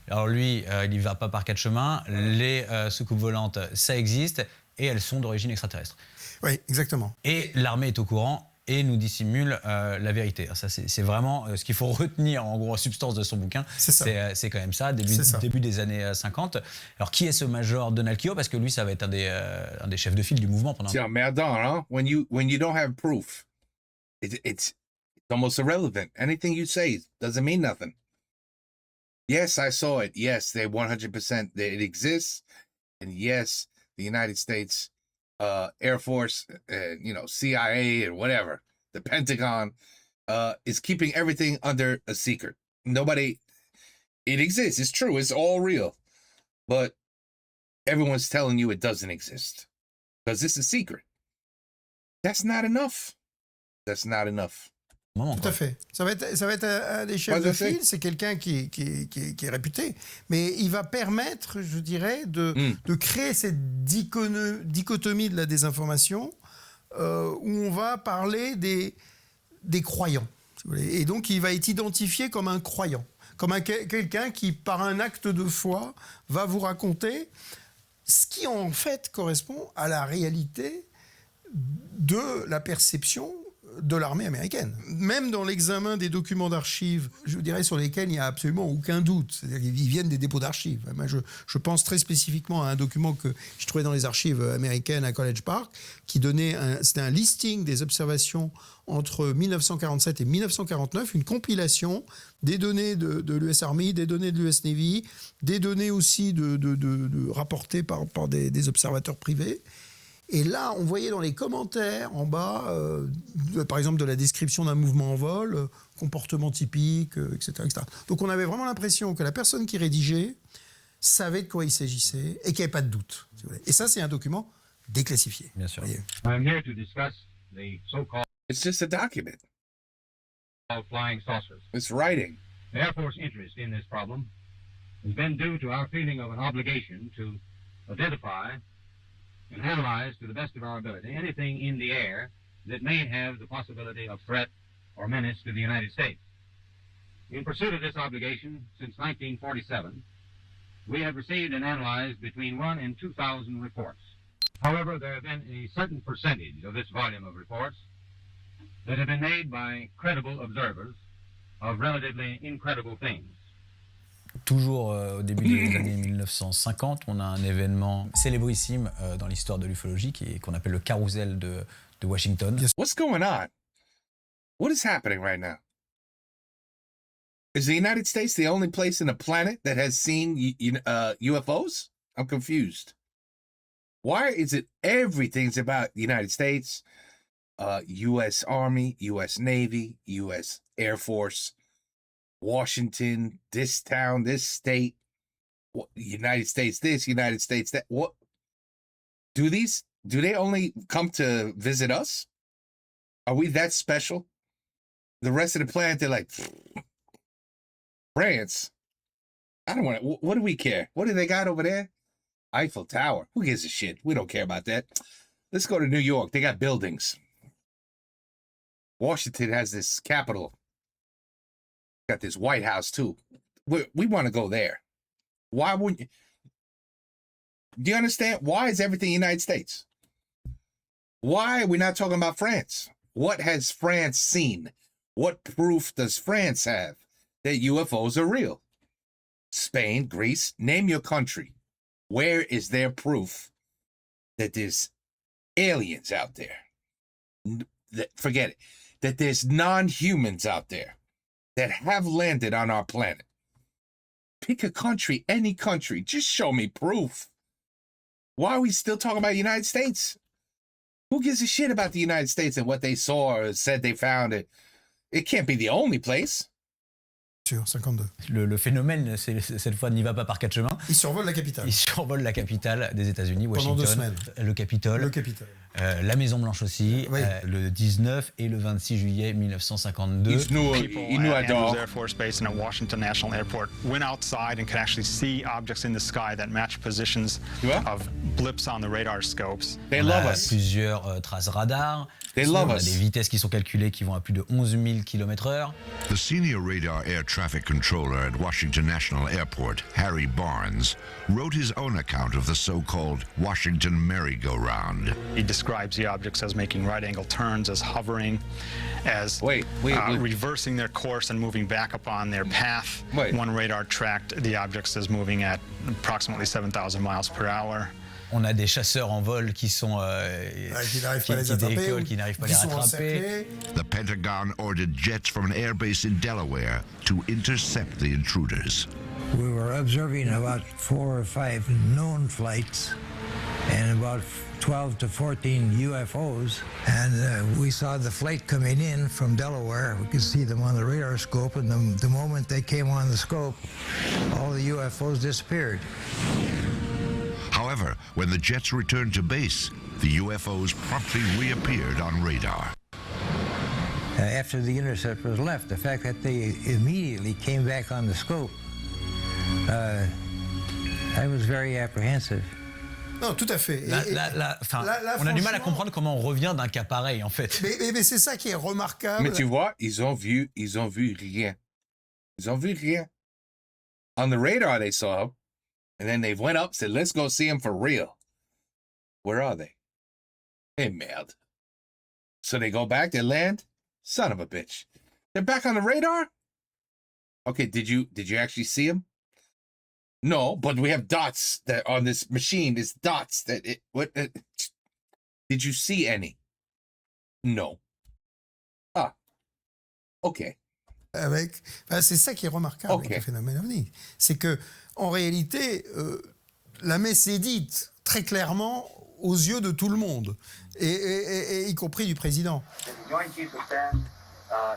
Alors lui, il n'y va pas par quatre chemins. Les soucoupes volantes, ça existe, et elles sont d'origine extraterrestre. Oui, exactement. Et l'armée est au courant et nous dissimule la vérité. Ça, c'est vraiment ce qu'il faut retenir, en gros, en substance de son bouquin. C'est quand même ça, début des années 50. Alors, qui est ce major Donald Keyhoe? Parce que lui, ça va être un des chefs de file du mouvement pendant... Mais attends, hein? When you don't have proof, it's almost irrelevant. Anything you say doesn't mean nothing. Yes, I saw it. Yes, they 100%, it exists. And yes, the United States Air Force, and CIA and whatever, the Pentagon, is keeping everything under a secret. Nobody. It exists. It's true. It's all real, but everyone's telling you it doesn't exist because it's a secret. That's not enough. That's not enough. Tout à fait. Ça va être un des chefs de file, c'est quelqu'un qui est réputé, mais il va permettre, je dirais, de créer cette dichotomie de la désinformation où on va parler des croyants. Si vous voulez. Et donc, il va être identifié comme un croyant, comme quelqu'un qui, par un acte de foi, va vous raconter ce qui, en fait, correspond à la réalité de la perception de l'armée américaine. Même dans l'examen des documents d'archives, je dirais sur lesquels il n'y a absolument aucun doute, c'est-à-dire qu'ils viennent des dépôts d'archives. Moi, je pense très spécifiquement à un document que je trouvais dans les archives américaines à College Park, qui donnait c'était un listing des observations entre 1947 et 1949, une compilation des données de l'US Army, des données de l'US Navy, des données aussi rapportées par des observateurs privés. Et là, on voyait dans les commentaires en bas, par exemple, de la description d'un mouvement en vol, comportement typique, etc., etc. Donc on avait vraiment l'impression que la personne qui rédigeait savait de quoi il s'agissait et qu'il n'y avait pas de doute. Si vous voulez. Et ça, c'est un document déclassifié. Bien sûr. I'm here to discuss the so-called It's just a document. Flying saucers. It's writing. The Air Force interest in this problem has been due to our feeling of an obligation to identify and analyze to the best of our ability anything in the air that may have the possibility of threat or menace to the United States. In pursuit of this obligation, since 1947, we have received and analyzed between 1,000 and 2,000 reports. However, there have been a certain percentage of this volume of reports that have been made by credible observers of relatively incredible things. Toujours au début des années 1950, on a un événement célébrissime dans l'histoire de l'ufologie qu'on appelle le carrousel de Washington. What's going on? What is happening right now? Is the United States the only place in the planet that has seen UFOs? I'm confused. Why is it everything's about the United States, U.S. Army, U.S. Navy, U.S. Air Force, Washington, this town, this state, United States this, United States that? What do they only come to visit us? Are we that special? The rest of the planet, they're like, France. I don't want to. What do we care? What do they got over there? Eiffel Tower. Who gives a shit? We don't care about that. Let's go to New York. They got buildings. Washington has this Capitol. Got this White House too. We want to go there. Why wouldn't you? Do you understand? Why is everything United States? Why are we not talking about France? What has France seen? What proof does France have that UFOs are real? Spain, Greece, name your country. Where is there proof that there's aliens out there? Forget it. That there's non-humans out there that have landed on our planet. Pick a country, any country. Just show me proof. Why are we still talking about the United States? Who gives a shit about the United States and what they saw or said they found? It can't be the only place. Sur 52. Le phénomène, cette fois, n'y va pas par quatre chemins. Il survole la capitale. Il survole la capitale des États-Unis, Washington. Pendant 2 semaines. Le Capitole. Le Capitole. La Maison-Blanche aussi, oui. Le 19 et le 26 juillet 1952. People at Andrews Air Force Base and at Washington National Airport went outside and could actually see objects in the sky that match positions of blips on the radar scopes. They love us. Plusieurs traces radar. They love on a us. des vitesses qui sont calculées qui vont à plus de 11 000 km/h. The senior radar air traffic controller at Washington National Airport, Harry Barnes, wrote his own account of the so-called Washington merry-go-round. He describes the objects as making right-angle turns, as hovering, as reversing their course and moving back upon their path. One radar tracked the objects as moving at approximately 7,000 miles per hour. On a des chasseurs en vol qui sont qui n'arrivent pas à les attraper, qui n'arrivent pas à les rattraper. The Pentagon ordered jets from an airbase in Delaware to intercept the intruders. We were observing about 4 or 5 known flights, and about 12 to 14 UFOs. And we saw the flight coming in from Delaware. We could see them on the radar scope, and the moment they came on the scope, all the UFOs disappeared. However, when the jets returned to base, the UFOs promptly reappeared on radar. After the intercept was left, the fact that they immediately came back on the scope, I was very apprehensive. Non, tout à fait. On a du mal à comprendre comment on revient d'un cas pareil, en fait. Mais c'est ça qui est remarquable. Mais tu vois, ils ont vu rien. Ils ont vu rien. On the radar, they saw him, and then they went up, said, let's go see him for real. Where are they? Hey, merde. So they go back, they land. Son of a bitch. They're back on the radar? Okay, did you actually see him? No, but we have dots that on this machine. There's dots that did you see any? No. Ah. OK. C'est ça qui est remarquable avec le phénomène ovni. C'est que en réalité, la messe est dite très clairement aux yeux de tout le monde, et y compris du président.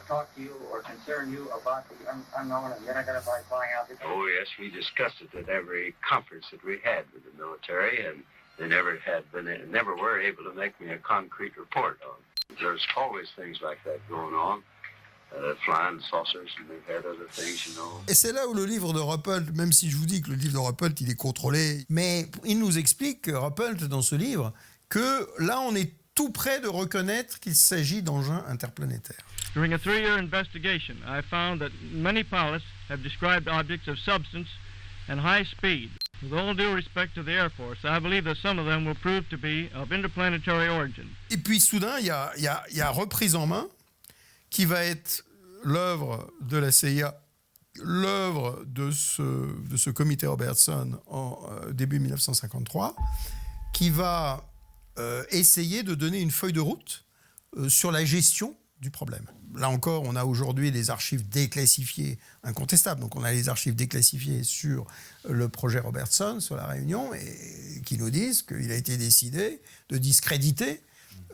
Talk to you or concern you about the unknown and unidentified flying objects? Oh, yes, we discussed it at every conference that we had with the military, and they never were able to make me a concrete report on it. There's always things like that going on. Flying saucers, and they've had other things, you know. Et c'est là où le livre de Ruppelt, même si je vous dis que le livre de Ruppelt, il est contrôlé, mais il nous explique, Ruppelt, dans ce livre, que là, on est tout près de reconnaître qu'il s'agit d'engins interplanétaires. During a 3-year investigation, I found that many pilots have described objects of substance and high speed. With all due respect to the Air Force, I believe that some of them will prove to be of interplanetary origin. Et puis soudain, il y a reprise en main qui va être l'œuvre de la CIA, l'œuvre de ce comité Robertson en début 1953, qui va essayer de donner une feuille de route sur la gestion du problème. Là encore, on a aujourd'hui des archives déclassifiées incontestables. Donc on a les archives déclassifiées sur le projet Robertson, sur la Réunion, et qui nous disent qu'il a été décidé de discréditer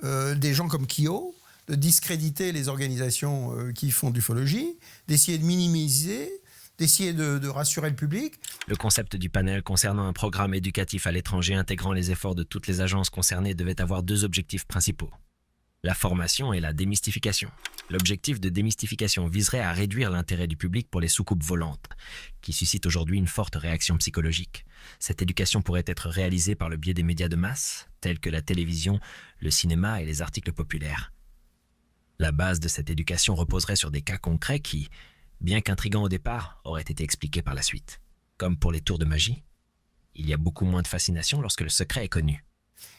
des gens comme Keogh, de discréditer les organisations qui font de l'ufologie, d'essayer de minimiser, d'essayer de rassurer le public. Le concept du panel concernant un programme éducatif à l'étranger intégrant les efforts de toutes les agences concernées devait avoir deux objectifs principaux: la formation et la démystification. L'objectif de démystification viserait à réduire l'intérêt du public pour les soucoupes volantes, qui suscitent aujourd'hui une forte réaction psychologique. Cette éducation pourrait être réalisée par le biais des médias de masse, tels que la télévision, le cinéma et les articles populaires. La base de cette éducation reposerait sur des cas concrets qui, bien qu'intrigants au départ, auraient été expliqués par la suite. Comme pour les tours de magie, il y a beaucoup moins de fascination lorsque le secret est connu.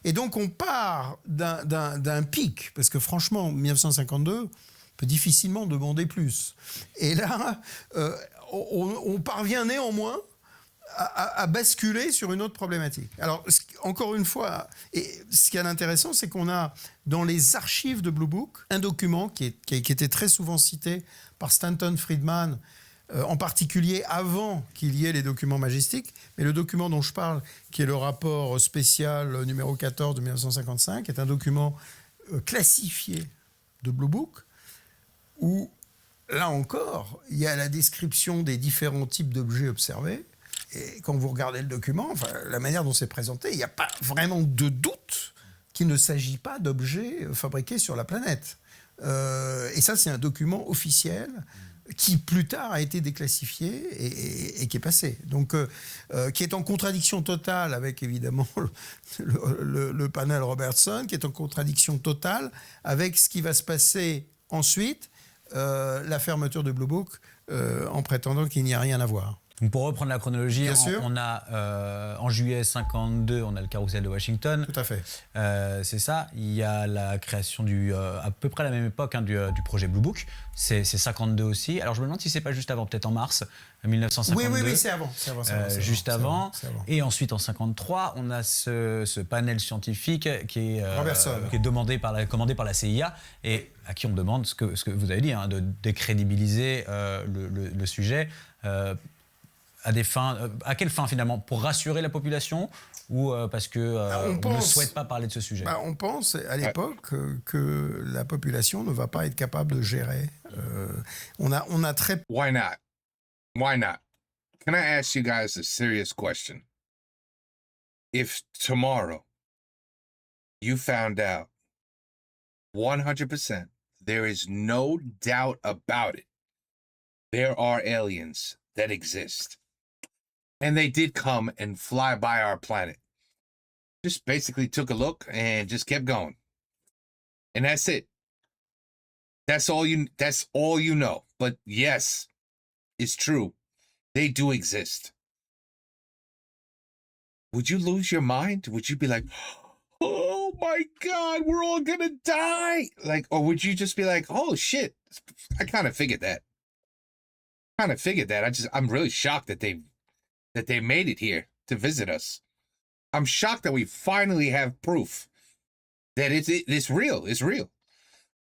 Et donc on part d'un pic, parce que franchement, 1952, on peut difficilement demander plus. Et là, on parvient néanmoins à basculer sur une autre problématique. Alors, encore une fois, et ce qui est intéressant, c'est qu'on a dans les archives de Blue Book un document qui était très souvent cité par Stanton Friedman, en particulier avant qu'il y ait les documents Majestic. Mais le document dont je parle, qui est le rapport spécial numéro 14 de 1955, est un document classifié de Blue Book, où, là encore, il y a la description des différents types d'objets observés. Et quand vous regardez le document, enfin, la manière dont c'est présenté, il n'y a pas vraiment de doute qu'il ne s'agit pas d'objets fabriqués sur la planète. Et ça, c'est un document officiel qui, plus tard, a été déclassifié et qui est passé. Donc, qui est en contradiction totale avec, évidemment, le panel Robertson, qui est en contradiction totale avec ce qui va se passer ensuite, la fermeture de Blue Book, en prétendant qu'il n'y a rien à voir. Donc pour reprendre la chronologie, on a en juillet 52, on a le carrousel de Washington. Tout à fait. C'est ça. Il y a la création à peu près à la même époque du projet Blue Book. C'est 52 aussi. Alors je me demande si c'est pas juste avant, peut-être en mars 1952. Oui, c'est avant. Juste avant. Et ensuite en 53, on a ce panel scientifique qui est commandé par la CIA et à qui on demande ce que vous avez dit, de décrédibiliser le sujet. à des fins, à quelle fin finalement? Pour rassurer la population ou parce que on ne souhaite pas parler de ce sujet? On pense à l'époque que la population ne va pas être capable de gérer. On a très... Why not? Why not? Can I ask you guys a serious question? If tomorrow you found out 100%, there is no doubt about it, there are aliens that exist, and they did come and fly by our planet, just basically took a look and just kept going, and that's it. That's all you know. But yes, it's true. They do exist. Would you lose your mind? Would you be like, oh my God, we're all gonna die? Like, or would you just be like, oh shit, I kind of figured that. I'm really shocked that they made it here to visit us. I'm shocked that we finally have proof that it's real. It's real.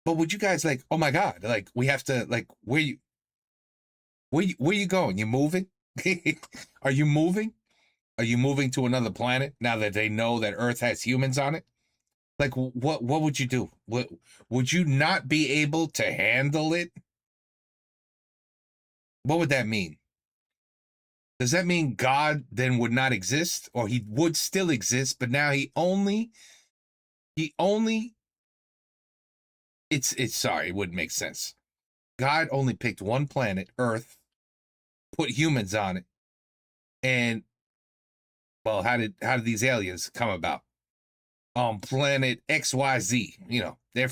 But would you guys like, oh my God, like we have to, like, where you going? You moving? Are you moving? Are you moving to another planet now that they know that Earth has humans on it? Like, what would you do? Would you not be able to handle it? What would that mean? Does that mean God then would not exist, or he would still exist, but now he only sorry, it wouldn't make sense. God only picked one planet, Earth, put humans on it, and well, how did these aliens come about? On planet XYZ, you know, they're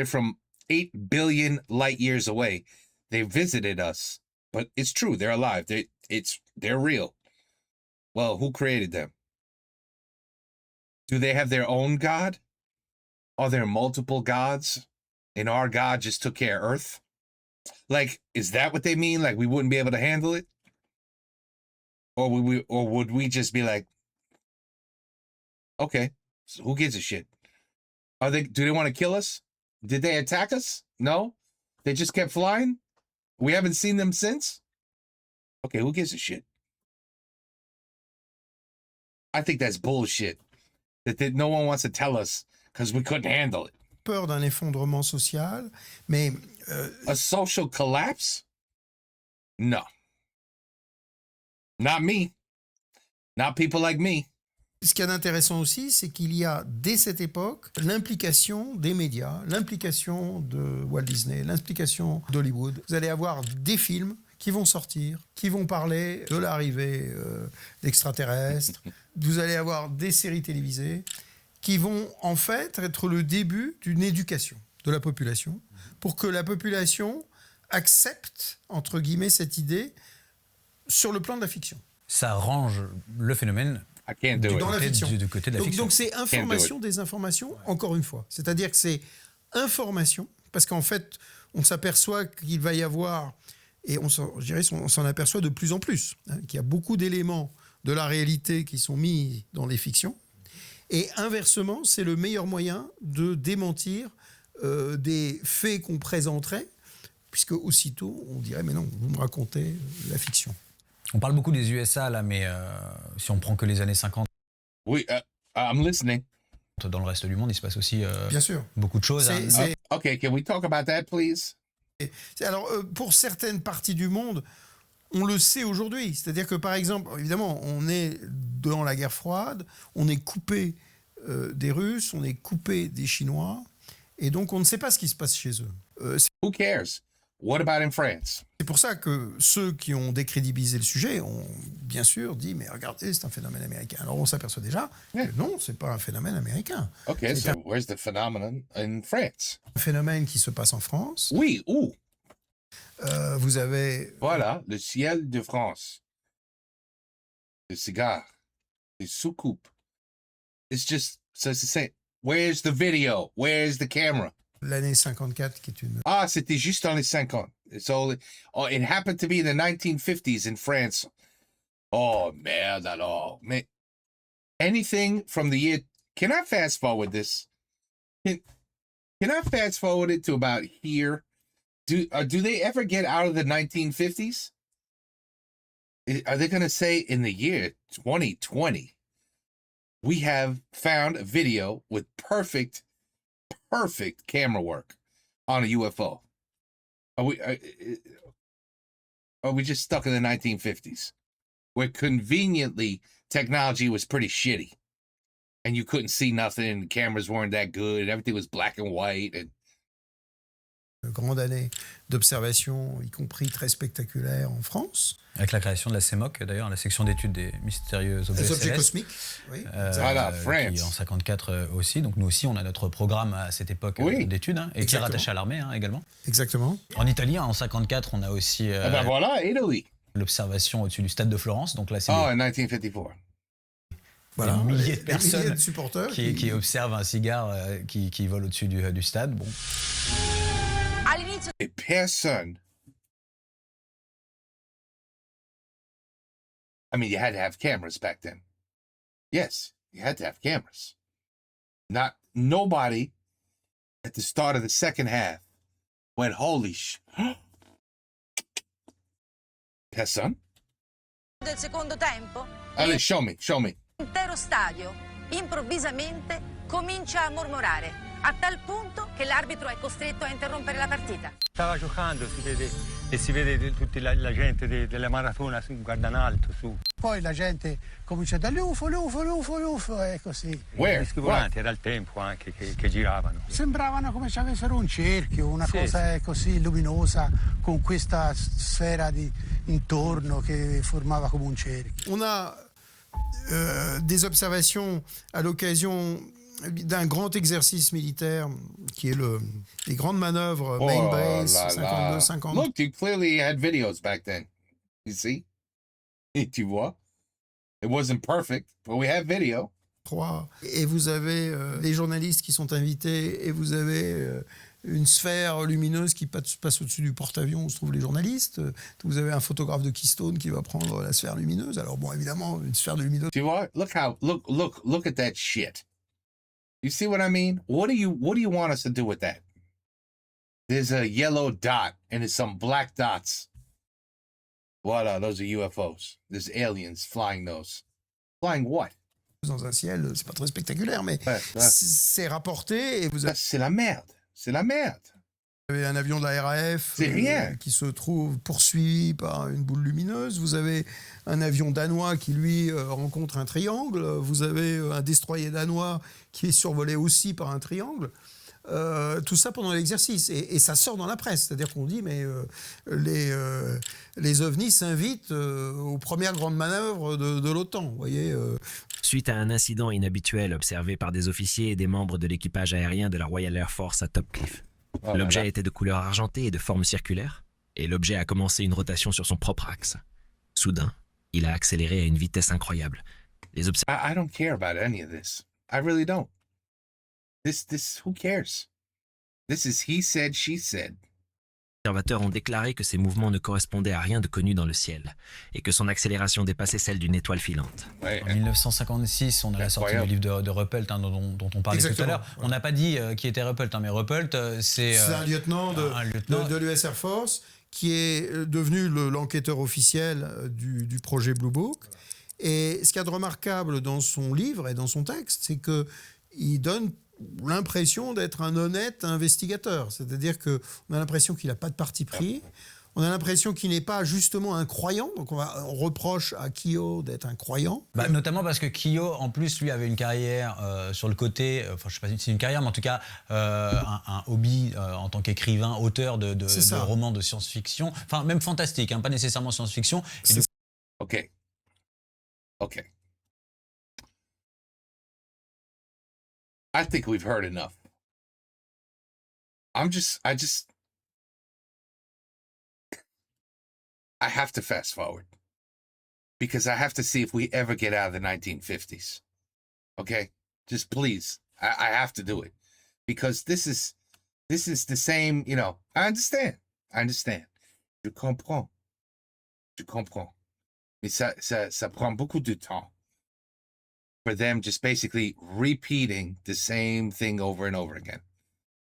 from 8 billion light years away. They visited us, but it's true, they're alive. They're real. Well, who created them? Do they have their own God? Are there multiple gods? And our God just took care of Earth? Like, is that what they mean? Like we wouldn't be able to handle it? Or would we just be like, okay, so who gives a shit? Do they want to kill us? Did they attack us? No? They just kept flying? We haven't seen them since? Okay, who gives a shit? I think that's bullshit. That no one wants to tell us because we couldn't handle it. Peur d'un effondrement social, mais... A social collapse? No. Not me. Not people like me. Ce qu'il y a d'intéressant aussi, c'est qu'il y a, dès cette époque, l'implication des médias, l'implication de Walt Disney, l'implication d'Hollywood. Vous allez avoir des films qui vont sortir, qui vont parler de l'arrivée d'extraterrestres. Vous allez avoir des séries télévisées qui vont en fait être le début d'une éducation de la population pour que la population accepte, entre guillemets, cette idée sur le plan de la fiction. Ça arrange le phénomène dans la fiction. Du côté de la fiction. Donc c'est information, désinformation, encore une fois. C'est-à-dire que c'est information, parce qu'en fait, on s'aperçoit qu'il va y avoir, et on s'en aperçoit de plus en plus, qu'il y a beaucoup d'éléments de la réalité qui sont mis dans les fictions. Et inversement, c'est le meilleur moyen de démentir des faits qu'on présenterait, puisque aussitôt, on dirait, mais non, vous me racontez la fiction. On parle beaucoup des USA, là, mais si on prend que les années 50... Oui, I'm listening. Dans le reste du monde, il se passe aussi bien sûr. Beaucoup de choses. OK, can we talk about that, please? Alors, pour certaines parties du monde, on le sait aujourd'hui. C'est-à-dire que, par exemple, évidemment, on est dans la guerre froide, on est coupé des Russes, on est coupé des Chinois, et donc on ne sait pas ce qui se passe chez eux. Who cares? What about in France? C'est pour ça que ceux qui ont décrédibilisé le sujet ont bien sûr dit mais regardez, c'est un phénomène américain. Alors on s'aperçoit déjà que non, c'est pas un phénomène américain. Okay, so where's the phenomenon in France? Un phénomène qui se passe en France. Oui, où? Vous avez... Voilà, le ciel de France. Les cigares. Les soucoupes. It's just, so it's the same. Where's the video? Where's the camera? L'année 54 qui est une... Ah, c'était juste dans les 50. It happened to be in the 1950s in France. Oh, merde alors. Mais anything from the year... Can I fast forward this? Can I fast forward it to about here? Do they ever get out of the 1950s? Are they going to say in the year 2020, we have found a video with perfect camera work on a UFO? Are we just stuck in the 1950s, where conveniently technology was pretty shitty, and you couldn't see nothing, and the cameras weren't that good, and everything was black and white, and grande année d'observation, y compris très spectaculaire en France. Avec la création de la CEMOC, d'ailleurs, la section d'études des mystérieux objets célestes. Cosmiques, oui. Qui en 54 aussi. Donc nous aussi, on a notre programme à cette époque d'études, et qui est rattaché à l'armée également. Exactement. En Italie, en 54, on a aussi voilà, Italie. L'observation au-dessus du stade de Florence. Donc là, c'est en 1954. Voilà, des milliers de personnes milliers de supporters qui observent un cigare qui vole au-dessus du stade. Bon. Et personne. I mean, you had to have cameras back then. Yes, you had to have cameras. Nobody at the start of the second half went, holy sh... Personne? Del secondo tempo? Allez, show me. L'intero stadio improvvisamente comincia a mormorare, a tal punto che l'arbitro è costretto a interrompere la partita. Stava giocando, si vede tutta la gente della maratona guarda in alto su. Poi la gente comincia a dire l'UFO e così. Gli schivolanti era il tempo anche che giravano. Sembravano come se avessero un cerchio, una cosa così luminosa con questa sfera intorno che formava come un cerchio. On a des observations à l'occasion d'un grand exercice militaire qui est les grandes manœuvres Main Base 52-50. Look, you clearly had videos back then. You see? Tu vois? It wasn't perfect, but we have video. Et vous avez les journalistes qui sont invités et vous avez une sphère lumineuse qui passe au-dessus du porte-avions où se trouvent les journalistes. Vous avez un photographe de Keystone qui va prendre la sphère lumineuse. Alors bon, évidemment, une sphère lumineuse. Tu vois? Look at that shit. You see what I mean? What do you want us to do with that? There's a yellow dot and there's some black dots. Voila, those are UFOs. There's aliens flying those. Flying what? Dans un ciel, c'est pas très spectaculaire, mais c'est rapporté et vous avez... C'est la merde. C'est la merde. Vous avez un avion de la RAF qui se trouve poursuivi par une boule lumineuse. Vous avez un avion danois qui, lui, rencontre un triangle. Vous avez un destroyer danois qui est survolé aussi par un triangle. Tout ça pendant l'exercice. Et ça sort dans la presse. C'est-à-dire qu'on dit, mais les ovnis s'invitent aux premières grandes manœuvres de l'OTAN. Vous voyez Suite à un incident inhabituel observé par des officiers et des membres de l'équipage aérien de la Royal Air Force à Top Cliff. L'objet était de couleur argentée et de forme circulaire, et l'objet a commencé une rotation sur son propre axe. Soudain, il a accéléré à une vitesse incroyable. I don't care about any of this. I really don't. This, who cares? This is he said, she said. Les observateurs ont déclaré que ces mouvements ne correspondaient à rien de connu dans le ciel et que son accélération dépassait celle d'une étoile filante. En 1956, on a la sortie du livre de Ruppelt dont on parlait tout à l'heure. On n'a pas dit qui était Ruppelt, mais Ruppelt, c'est un lieutenant de l'US Air Force qui est devenu l'enquêteur officiel du projet Blue Book. Et ce qu'il y a de remarquable dans son livre et dans son texte, c'est qu'il donne l'impression d'être un honnête investigateur. C'est-à-dire qu'on a l'impression qu'il n'a pas de parti pris. On a l'impression qu'il n'est pas justement un croyant. Donc on reproche à Keogh d'être un croyant. Notamment parce que Keogh, en plus, lui, avait une carrière sur le côté, enfin je ne sais pas si c'est une carrière, mais en tout cas un hobby en tant qu'écrivain, auteur de romans de science-fiction, enfin même fantastique, pas nécessairement science-fiction. OK. I think we've heard enough. I have to fast forward because I have to see if we ever get out of the 1950s. Okay? Just please. I have to do it because this is the same, I understand. Je comprends. Mais ça prend beaucoup de temps for them just basically repeating the same thing over and over again.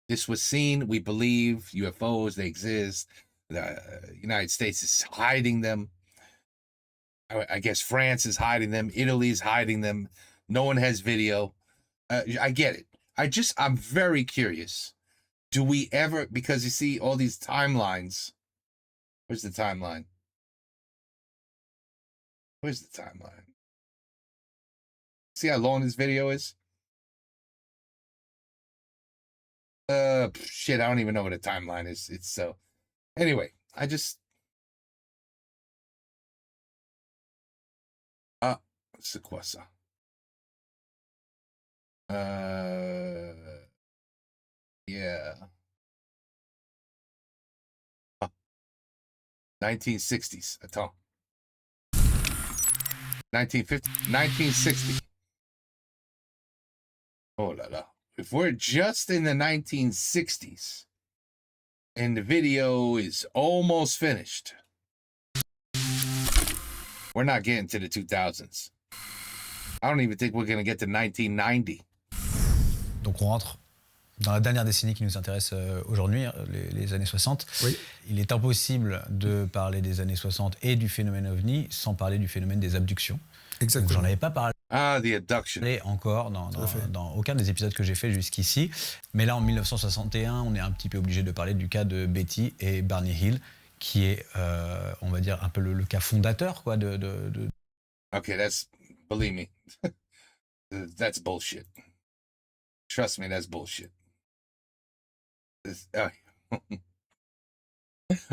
This was seen, we believe, UFOs, they exist. The United States is hiding them. I guess France is hiding them. Italy's hiding them. No one has video. I get it. I'm very curious. Do we ever, because you see all these timelines. Where's the timeline? Where's the timeline? See how long this video is? Shit, I don't even know what a timeline is. It's so. Anyway, c'est quoi ça? Yeah. 1960s. Attends. 1950, 1960. Oh la la. If we're just in the 1960s and the video is almost finished, we're not getting to the 2000s. I don't even think we're going to get to 1990. Donc on rentre dans la dernière décennie qui nous intéresse aujourd'hui, les années 60. Oui. Il est impossible de parler des années 60 et du phénomène OVNI sans parler du phénomène des abductions. Exactement. J'en avais pas parlé. Ah, the abduction. Encore dans aucun des épisodes que j'ai fait jusqu'ici. Mais là, en 1961, on est un petit peu obligé de parler du cas de Betty et Barney Hill, qui est, on va dire, un peu le cas fondateur, quoi, de... Okay, believe me, that's bullshit. Trust me, that's bullshit.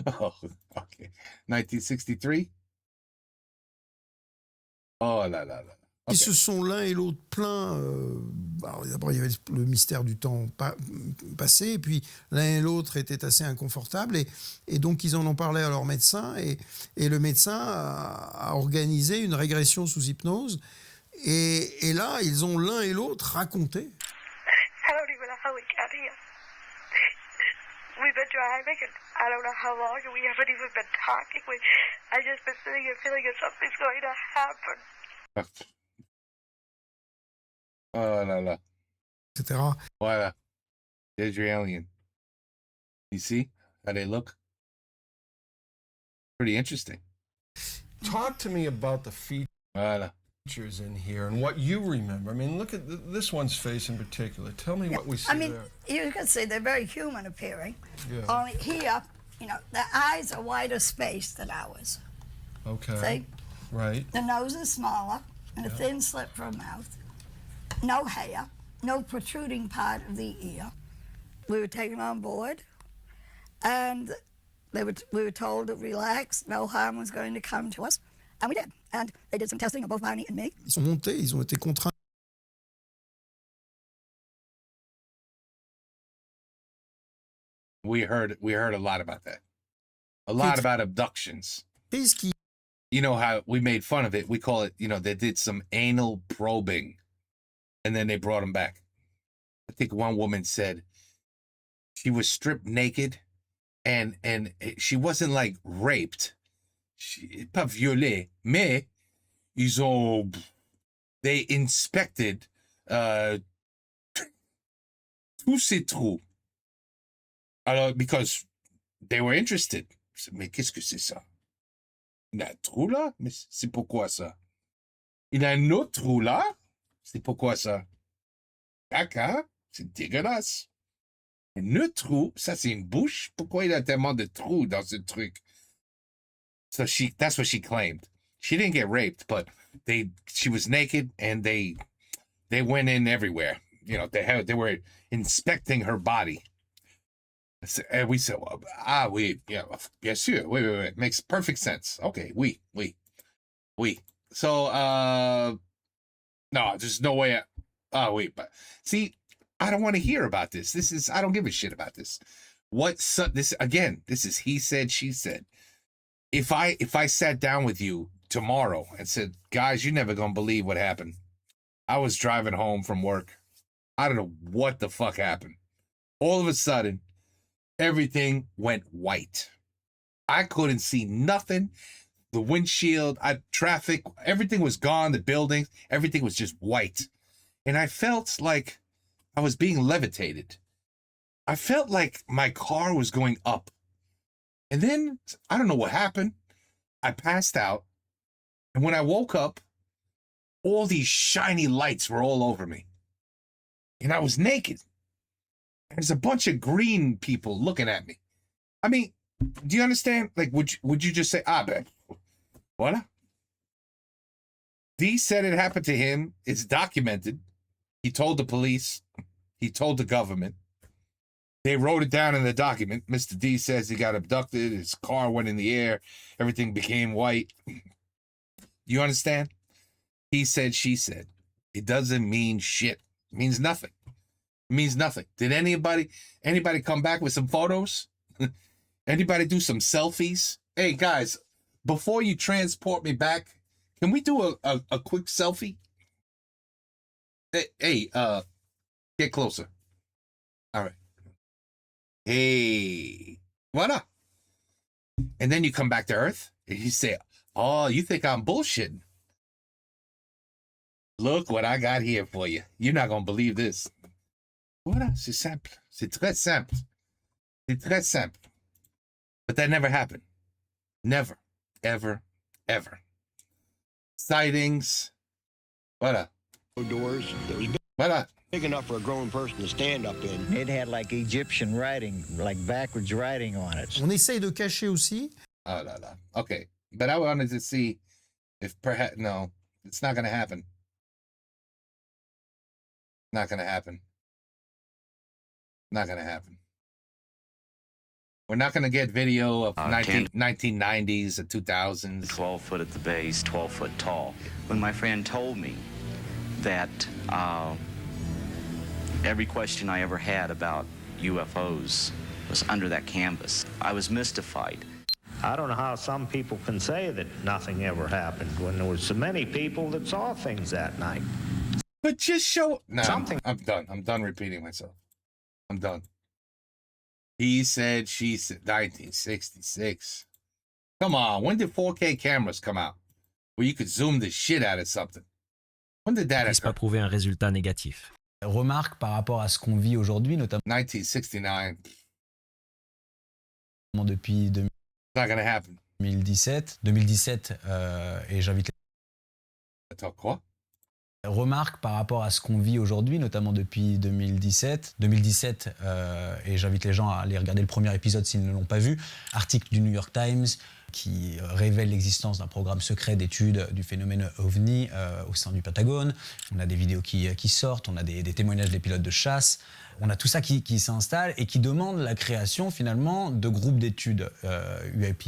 Oh, okay. 1963? Oh là là là. Ils se sont l'un et l'autre plaints. D'abord, il y avait le mystère du temps passé, et puis l'un et l'autre étaient assez inconfortables, et donc ils en ont parlé à leur médecin, et le médecin a organisé une régression sous hypnose, et là, ils ont l'un et l'autre raconté. I don't even know how we got here. We've been driving, and I don't know how long, and we haven't even been talking. I just been sitting and feeling that something's going to happen. Oh là là. Etc. Voilà. There's your alien. You see how they look? Pretty interesting. Talk to me about the features in here and what you remember. I mean, look at this one's face in particular. Tell me what we see there. You can see they're very human appearing. Yeah. Only here, the eyes are wider spaced than ours. Okay. See? Right. The nose is smaller and a thin slit for a mouth. No hair, no protruding part of the ear. We were taken on board, and we were told to relax, no harm was going to come to us, and we did. And they did some testing of both Barney and me. Ils sont montés, ils ont été contraints. We heard a lot about that. A lot about abductions. You know how we made fun of it. We call it, they did some anal probing. And then they brought him back. I think one woman said she was stripped naked, and she wasn't like raped. Pas violée, mais they inspected tous ces trous. Alors, because they were interested. Mais qu'est-ce que c'est ça? Il y a un trou là? Mais c'est pourquoi ça? Il y a un autre trou là? C'est pourquoi ça? Caca, c'est dégueulasse. Un trou, ça c'est une bouche. Pourquoi il y a tellement de trous dans ce truc? So that's what she claimed. She didn't get raped, but she was naked and they went in everywhere. They were inspecting her body. And we said, oui, yeah, bien sûr, oui, makes perfect sense. Okay, oui. So, no, there's no way. Wait, but see, I don't want to hear about this. I don't give a shit about this. This is he said, she said. If I sat down with you tomorrow and said, guys, you're never going to believe what happened. I was driving home from work. I don't know what the fuck happened. All of a sudden, everything went white. I couldn't see nothing. The windshield, traffic, everything was gone. The buildings, everything was just white. And I felt like I was being levitated. I felt like my car was going up. And then, I don't know what happened. I passed out. And when I woke up, all these shiny lights were all over me. And I was naked. There's a bunch of green people looking at me. I mean, do you understand? Like, would you just say, bet. What? D said it happened to him. It's documented. He told the police. He told the government. They wrote it down in the document. Mr. D says he got abducted. His car went in the air. Everything became white. You understand? He said, she said. It doesn't mean shit. It means nothing. It means nothing. Did anybody come back with some photos? Anybody do some selfies? Hey, guys, before you transport me back, can we do a quick selfie? Hey, get closer. All right. Hey, what up? And then you come back to Earth and you say, oh, you think I'm bullshitting? Look what I got here for you. You're not going to believe this. Voilà, c'est simple. C'est très simple. C'est très simple. But that never happened. Never, ever, ever. Sightings. Voilà. Doors. There was voilà. Big enough for a grown person to stand up in. It had like Egyptian writing, like backwards writing on it. On essaye de cacher aussi. Oh là là. Okay. But I wanted to see if perhaps, no, it's not going to happen. Not going to happen. Not going to happen. We're not going to get video of 1990s or 2000s. 12 foot at the base, 12 foot tall. When my friend told me that every question I ever had about UFOs was under that canvas, I was mystified. I don't know how some people can say that nothing ever happened when there were so many people that saw things that night. But just show... No, something. I'm done. I'm done repeating myself. I'm done. He said, she said, 1966. Come on, when did 4K cameras come out? Where you could zoom the shit out of something? When did that occur? Pas prouver un résultat négatif. Remarque par rapport à ce qu'on vit aujourd'hui, notamment 1969. Depuis not gonna happen. 2017, et j'invite les... Attends, quoi? Remarque par rapport à ce qu'on vit aujourd'hui, notamment depuis 2017, et j'invite les gens à aller regarder le premier épisode s'ils ne l'ont pas vu. Article du New York Times qui révèle l'existence d'un programme secret d'études du phénomène OVNI au sein du Pentagone. On a des vidéos qui sortent, on a des témoignages des pilotes de chasse. On a tout ça qui s'installe et qui demande la création finalement de groupes d'études UAP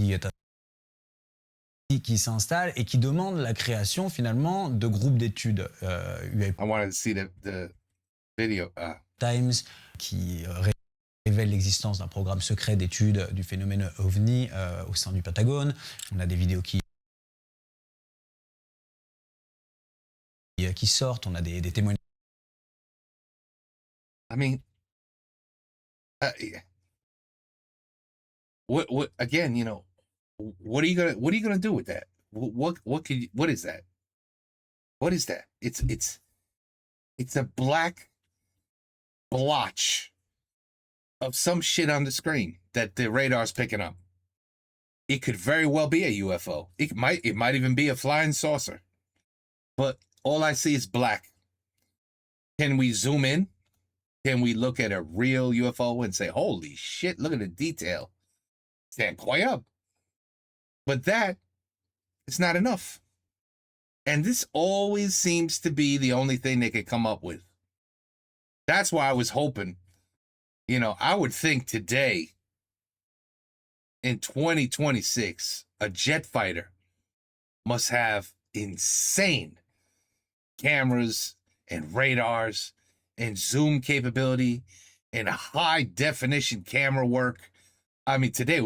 qui s'installe et qui demande la création finalement de groupes d'études UAP. I wanted to see the video. Times qui révèle l'existence d'un programme secret d'études du phénomène OVNI au sein du Pentagone. On a des vidéos qui sortent, on a des témoignages. I mean, what again, you know, what are you gonna do with that? What is that? What is that? It's a black blotch of some shit on the screen that the radar's picking up. It could very well be a UFO. It might even be a flying saucer. But all I see is black. Can we zoom in? Can we look at a real UFO and say, holy shit, look at the detail? C'est incroyable. But that is not enough. And this always seems to be the only thing they could come up with. That's why I was hoping, you know, I would think today in 2026, a jet fighter must have insane cameras and radars and zoom capability and high definition camera work. I mean, today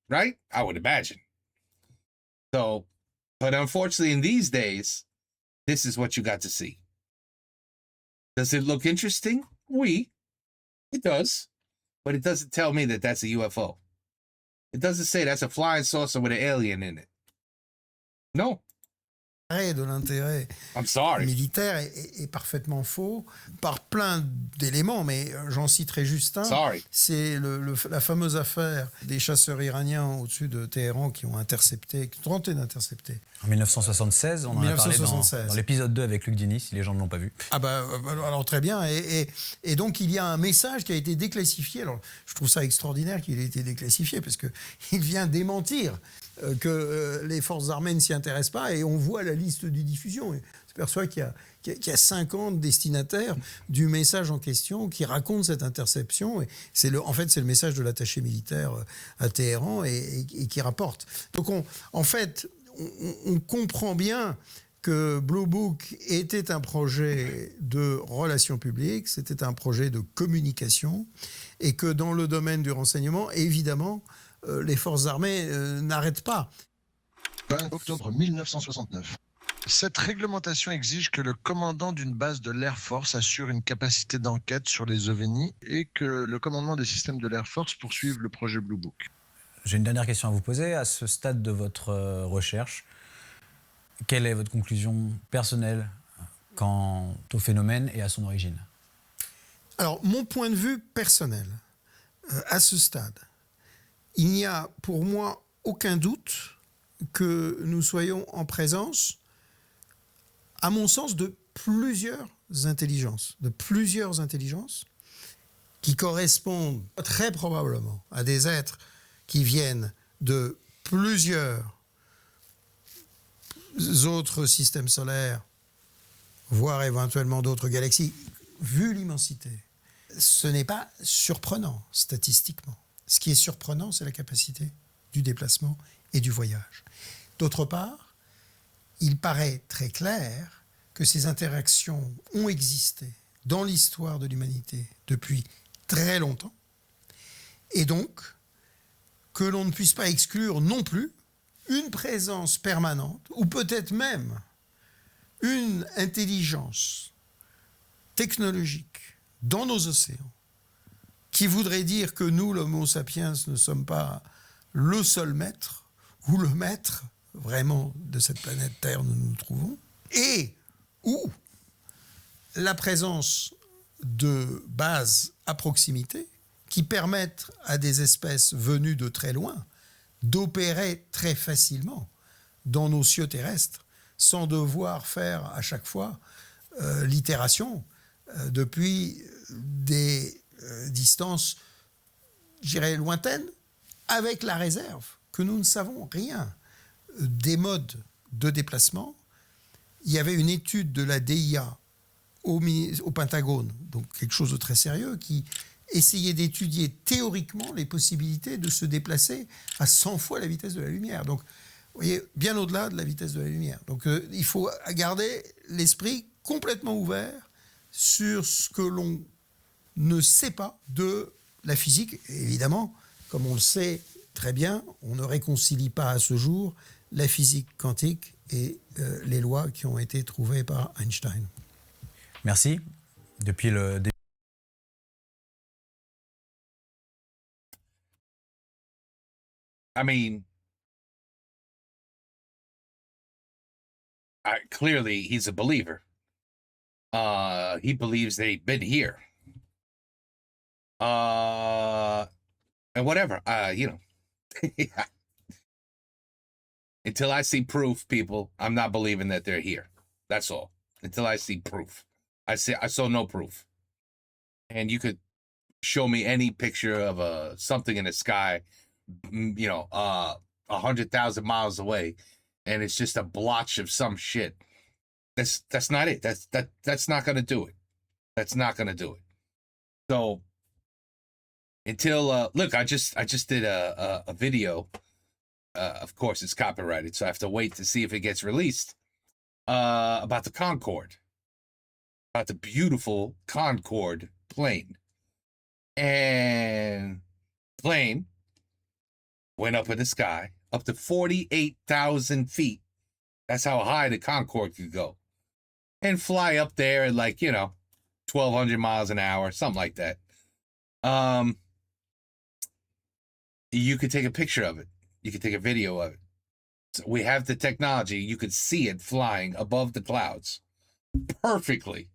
right? I would imagine. So, but unfortunately in these days, this is what you got to see. Does it look interesting? Oui, it does. But it doesn't tell me that that's a UFO. It doesn't say that's a flying saucer with an alien in it. No. de l'intérêt militaire est parfaitement faux par plein d'éléments, mais j'en citerai juste un. C'est la fameuse affaire des chasseurs iraniens au-dessus de Téhéran qui ont tenté d'intercepter. En 1976, on en a parlé dans l'épisode 2 avec Luc Dini, si les gens ne l'ont pas vu. Ah alors très bien. Et donc il y a un message qui a été déclassifié. Alors je trouve ça extraordinaire qu'il ait été déclassifié parce qu'il vient démentir que les forces armées ne s'y intéressent pas, et on voit la liste de diffusion. On s'aperçoit qu'il y a 50 destinataires du message en question qui racontent cette interception. Et en fait, c'est le message de l'attaché militaire à Téhéran et qui rapporte. Donc on comprend bien que Blue Book était un projet de relations publiques, c'était un projet de communication, et que dans le domaine du renseignement, évidemment, les forces armées n'arrêtent pas. 20 octobre 1969. Cette réglementation exige que le commandant d'une base de l'Air Force assure une capacité d'enquête sur les OVNI et que le commandement des systèmes de l'Air Force poursuive le projet Blue Book. J'ai une dernière question à vous poser. À ce stade de votre recherche, quelle est votre conclusion personnelle quant au phénomène et à son origine? Alors, mon point de vue personnel, à ce stade, il n'y a pour moi aucun doute que nous soyons en présence, à mon sens, de plusieurs intelligences qui correspondent très probablement à des êtres qui viennent de plusieurs autres systèmes solaires, voire éventuellement d'autres galaxies. Vu l'immensité, ce n'est pas surprenant statistiquement. Ce qui est surprenant, c'est la capacité du déplacement et du voyage. D'autre part, il paraît très clair que ces interactions ont existé dans l'histoire de l'humanité depuis très longtemps, et donc que l'on ne puisse pas exclure non plus une présence permanente, ou peut-être même une intelligence technologique dans nos océans, qui voudrait dire que nous, l'Homo sapiens, ne sommes pas le seul maître, ou le maître vraiment de cette planète Terre où nous nous trouvons, et où la présence de bases à proximité qui permettent à des espèces venues de très loin d'opérer très facilement dans nos cieux terrestres sans devoir faire à chaque fois l'itération depuis des distances, je dirais, lointaines, avec la réserve que nous ne savons rien des modes de déplacement. Il y avait une étude de la DIA au Pentagone, donc quelque chose de très sérieux, qui essayait d'étudier théoriquement les possibilités de se déplacer à 100 fois la vitesse de la lumière. Donc, vous voyez, bien au-delà de la vitesse de la lumière. Donc, il faut garder l'esprit complètement ouvert sur ce que l'on ne sait pas de la physique. Et évidemment, comme on le sait très bien, on ne réconcilie pas à ce jour la physique quantique et les lois qui ont été trouvées par Einstein. Merci. Depuis le début. I mean, clearly he's a believer. He believes they've been here. And whatever, you know. Until I see proof, people, I'm not believing that they're here. That's all. Until I see proof. I saw no proof. And you could show me any picture of something in the sky, you know, 100,000 miles away, and it's just a blotch of some shit. That's not it. That's not gonna do it. That's not gonna do it. So until look, I just did a video. Of course, it's copyrighted, so I have to wait to see if it gets released. About the Concorde, about the beautiful Concorde plane, and plane went up in the sky, up to 48,000 feet. That's how high the Concorde could go, and fly up there at, like, you know, 1,200 miles an hour, something like that. You could take a picture of it. You could take a video of it. So we have the technology. You could see it flying above the clouds perfectly.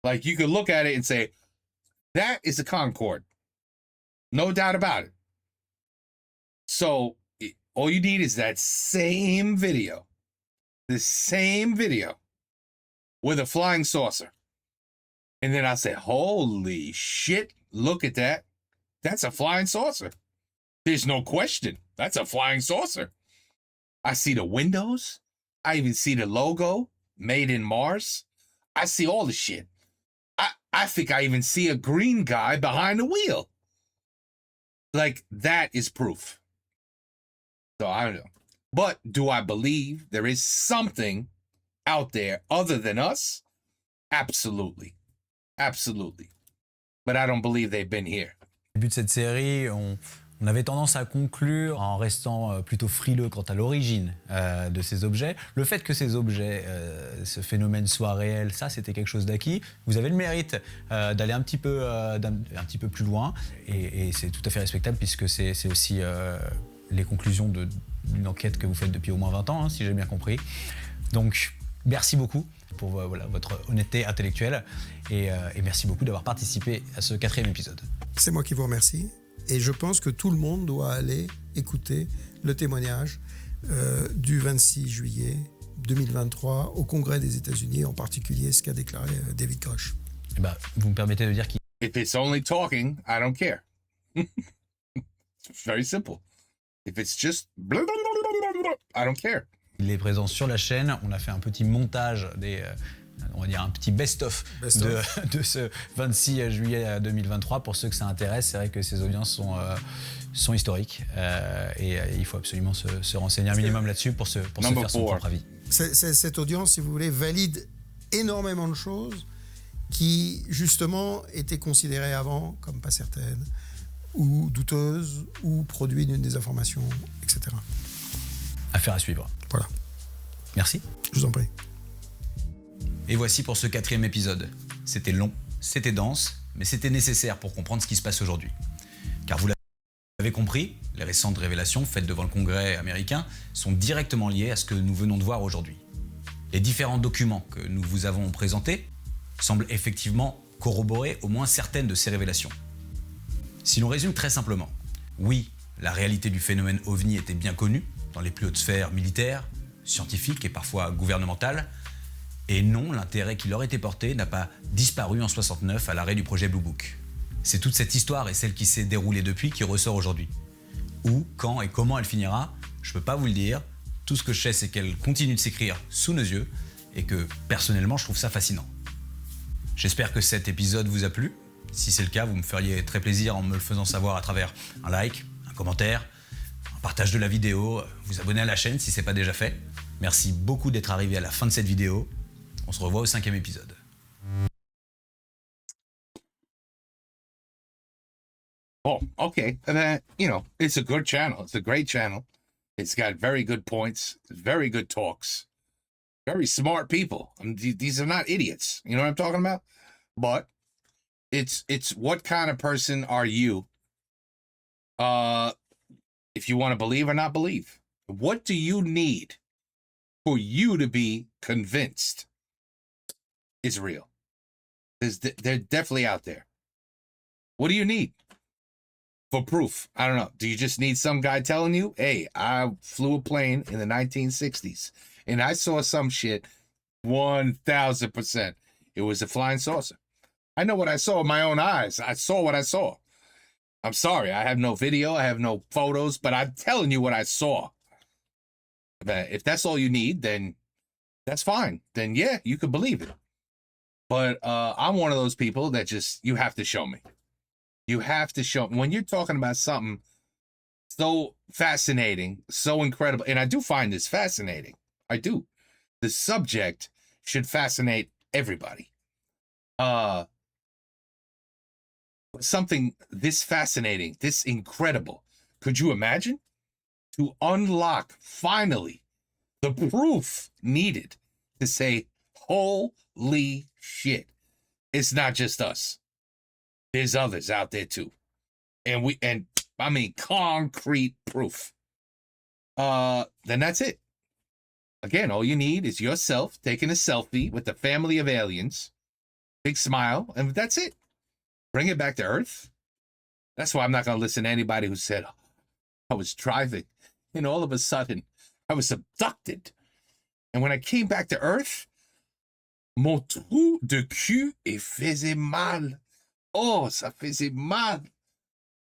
Like you could look at it and say, that is a Concorde. No doubt about it. So all you need is that same video. The same video with a flying saucer. And then I say, holy shit, look at that. That's a flying saucer. There's no question. That's a flying saucer. I see the windows. I even see the logo, Made in Mars. I see all the shit. I think I even see a green guy behind the wheel. Like, that is proof. So I don't know. But do I believe there is something out there other than us? Absolutely. Absolutely. But I don't believe they've been here. Au début de cette série, on avait tendance à conclure en restant plutôt frileux quant à l'origine de ces objets. Le fait que ces objets, ce phénomène soit réel, ça c'était quelque chose d'acquis. Vous avez le mérite d'aller un petit peu plus loin et c'est tout à fait respectable puisque c'est aussi les conclusions d'une enquête que vous faites depuis au moins 20 ans, hein, si j'ai bien compris. Donc merci beaucoup pour votre honnêteté intellectuelle et merci beaucoup d'avoir participé à ce 4e épisode. C'est moi qui vous remercie. Et je pense que tout le monde doit aller écouter le témoignage du 26 juillet 2023 au Congrès des États-Unis, en particulier ce qu'a déclaré David Koch. Eh ben, vous me permettez de dire qu'il... If it's only talking, I don't care. It's very simple. If it's just I don't care. Il est présent sur la chaîne. On a fait un petit montage on va dire un petit best-of de ce 26 juillet 2023 pour ceux que ça intéresse. C'est vrai que ces audiences sont historiques et il faut absolument se renseigner un minimum là-dessus pour se faire son propre avis. Cette audience, si vous voulez, valide énormément de choses qui, justement, étaient considérées avant comme pas certaines ou douteuses ou produits d'une désinformation, etc. Affaire à suivre. Voilà. Merci. Je vous en prie. Et voici pour ce 4e épisode. C'était long, c'était dense, mais c'était nécessaire pour comprendre ce qui se passe aujourd'hui. Car vous l'avez compris, les récentes révélations faites devant le Congrès américain sont directement liées à ce que nous venons de voir aujourd'hui. Les différents documents que nous vous avons présentés semblent effectivement corroborer au moins certaines de ces révélations. Si l'on résume très simplement, oui, la réalité du phénomène OVNI était bien connue dans les plus hautes sphères militaires, scientifiques et parfois gouvernementales, et non, l'intérêt qui leur était porté n'a pas disparu en 69 à l'arrêt du projet Blue Book. C'est toute cette histoire et celle qui s'est déroulée depuis qui ressort aujourd'hui. Où, quand et comment elle finira, je ne peux pas vous le dire. Tout ce que je sais, c'est qu'elle continue de s'écrire sous nos yeux et que, personnellement, je trouve ça fascinant. J'espère que cet épisode vous a plu. Si c'est le cas, vous me feriez très plaisir en me le faisant savoir à travers un like, un commentaire, un partage de la vidéo, vous abonner à la chaîne si ce n'est pas déjà fait. Merci beaucoup d'être arrivé à la fin de cette vidéo. On se revoit au 5e épisode. Oh, okay. You know, it's a good channel. It's a great channel. It's got very good points, very good talks, very smart people. I mean, these are not idiots. You know what I'm talking about? But it's what kind of person are you? If you want to believe or not believe. What do you need for you to be convinced is real? They're definitely out there. What do you need for proof? I don't know. Do you just need some guy telling you, hey, I flew a plane in the 1960s and I saw some shit 1,000%. It was a flying saucer. I know what I saw with my own eyes. I saw what I saw. I'm sorry. I have no video. I have no photos, but I'm telling you what I saw. If that's all you need, then that's fine. Then yeah, you can believe it. But I'm one of those people that just, you have to show me. You have to show me. When you're talking about something so fascinating, so incredible, and I do find this fascinating. I do. The subject should fascinate everybody. Something this fascinating, this incredible. Could you imagine? To unlock, finally, the proof needed to say, holy shit, it's not just us. There's others out there too. And I mean concrete proof. Then that's it. Again, all you need is yourself taking a selfie with the family of aliens, big smile, and that's it. Bring it back to Earth. That's why I'm not going to listen to anybody who said, I was driving, and all of a sudden, I was abducted. And when I came back to Earth, mon trou de cul faisait mal. Oh, ça faisait mal.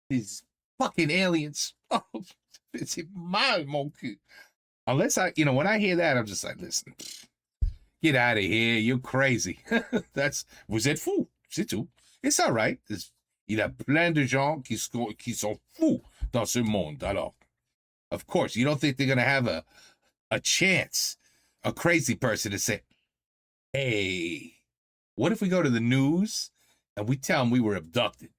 These fucking aliens. Oh, ça faisait mal, mon cul. Unless when I hear that, I'm just like, listen, get out of here. You're crazy. Vous êtes fous. C'est tout. It's all right. Il y a plein de gens qui sont fous dans ce monde. Alors, of course, you don't think they're going to have a chance, a crazy person to say, hey, what if we go to the news and we tell them we were abducted?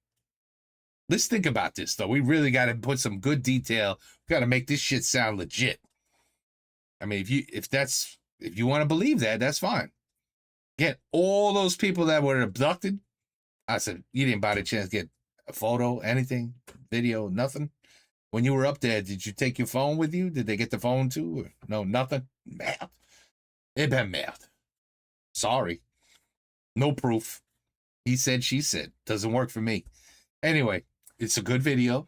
Let's think about this, though. We really got to put some good detail. We got to make this shit sound legit. I mean, if you want to believe that, that's fine. Get all those people that were abducted. I said, you didn't by the chance get a photo, anything, video, nothing. When you were up there, did you take your phone with you? Did they get the phone too? Or no, nothing. Merde. Eh ben merde. Sorry. No proof. He said, she said. Doesn't work for me. Anyway, it's a good video,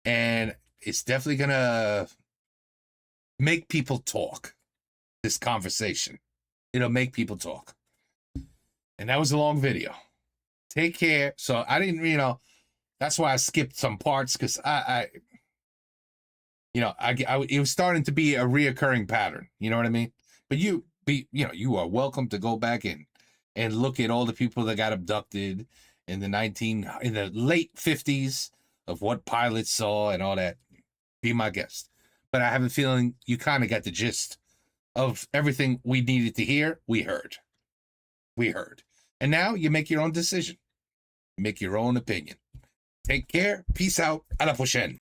and it's definitely gonna make people talk. This conversation, it'll make people talk. And that was a long video. Take care. So I didn't, that's why I skipped some parts, because it was starting to be a reoccurring pattern. You know what I mean? But you are welcome to go back and look at all the people that got abducted in the late 50s of what pilots saw and all that. Be my guest. But I have a feeling you kind of got the gist of everything we needed to hear. We heard. And now you make your own decision. Make your own opinion. Take care. Peace out. À la prochaine.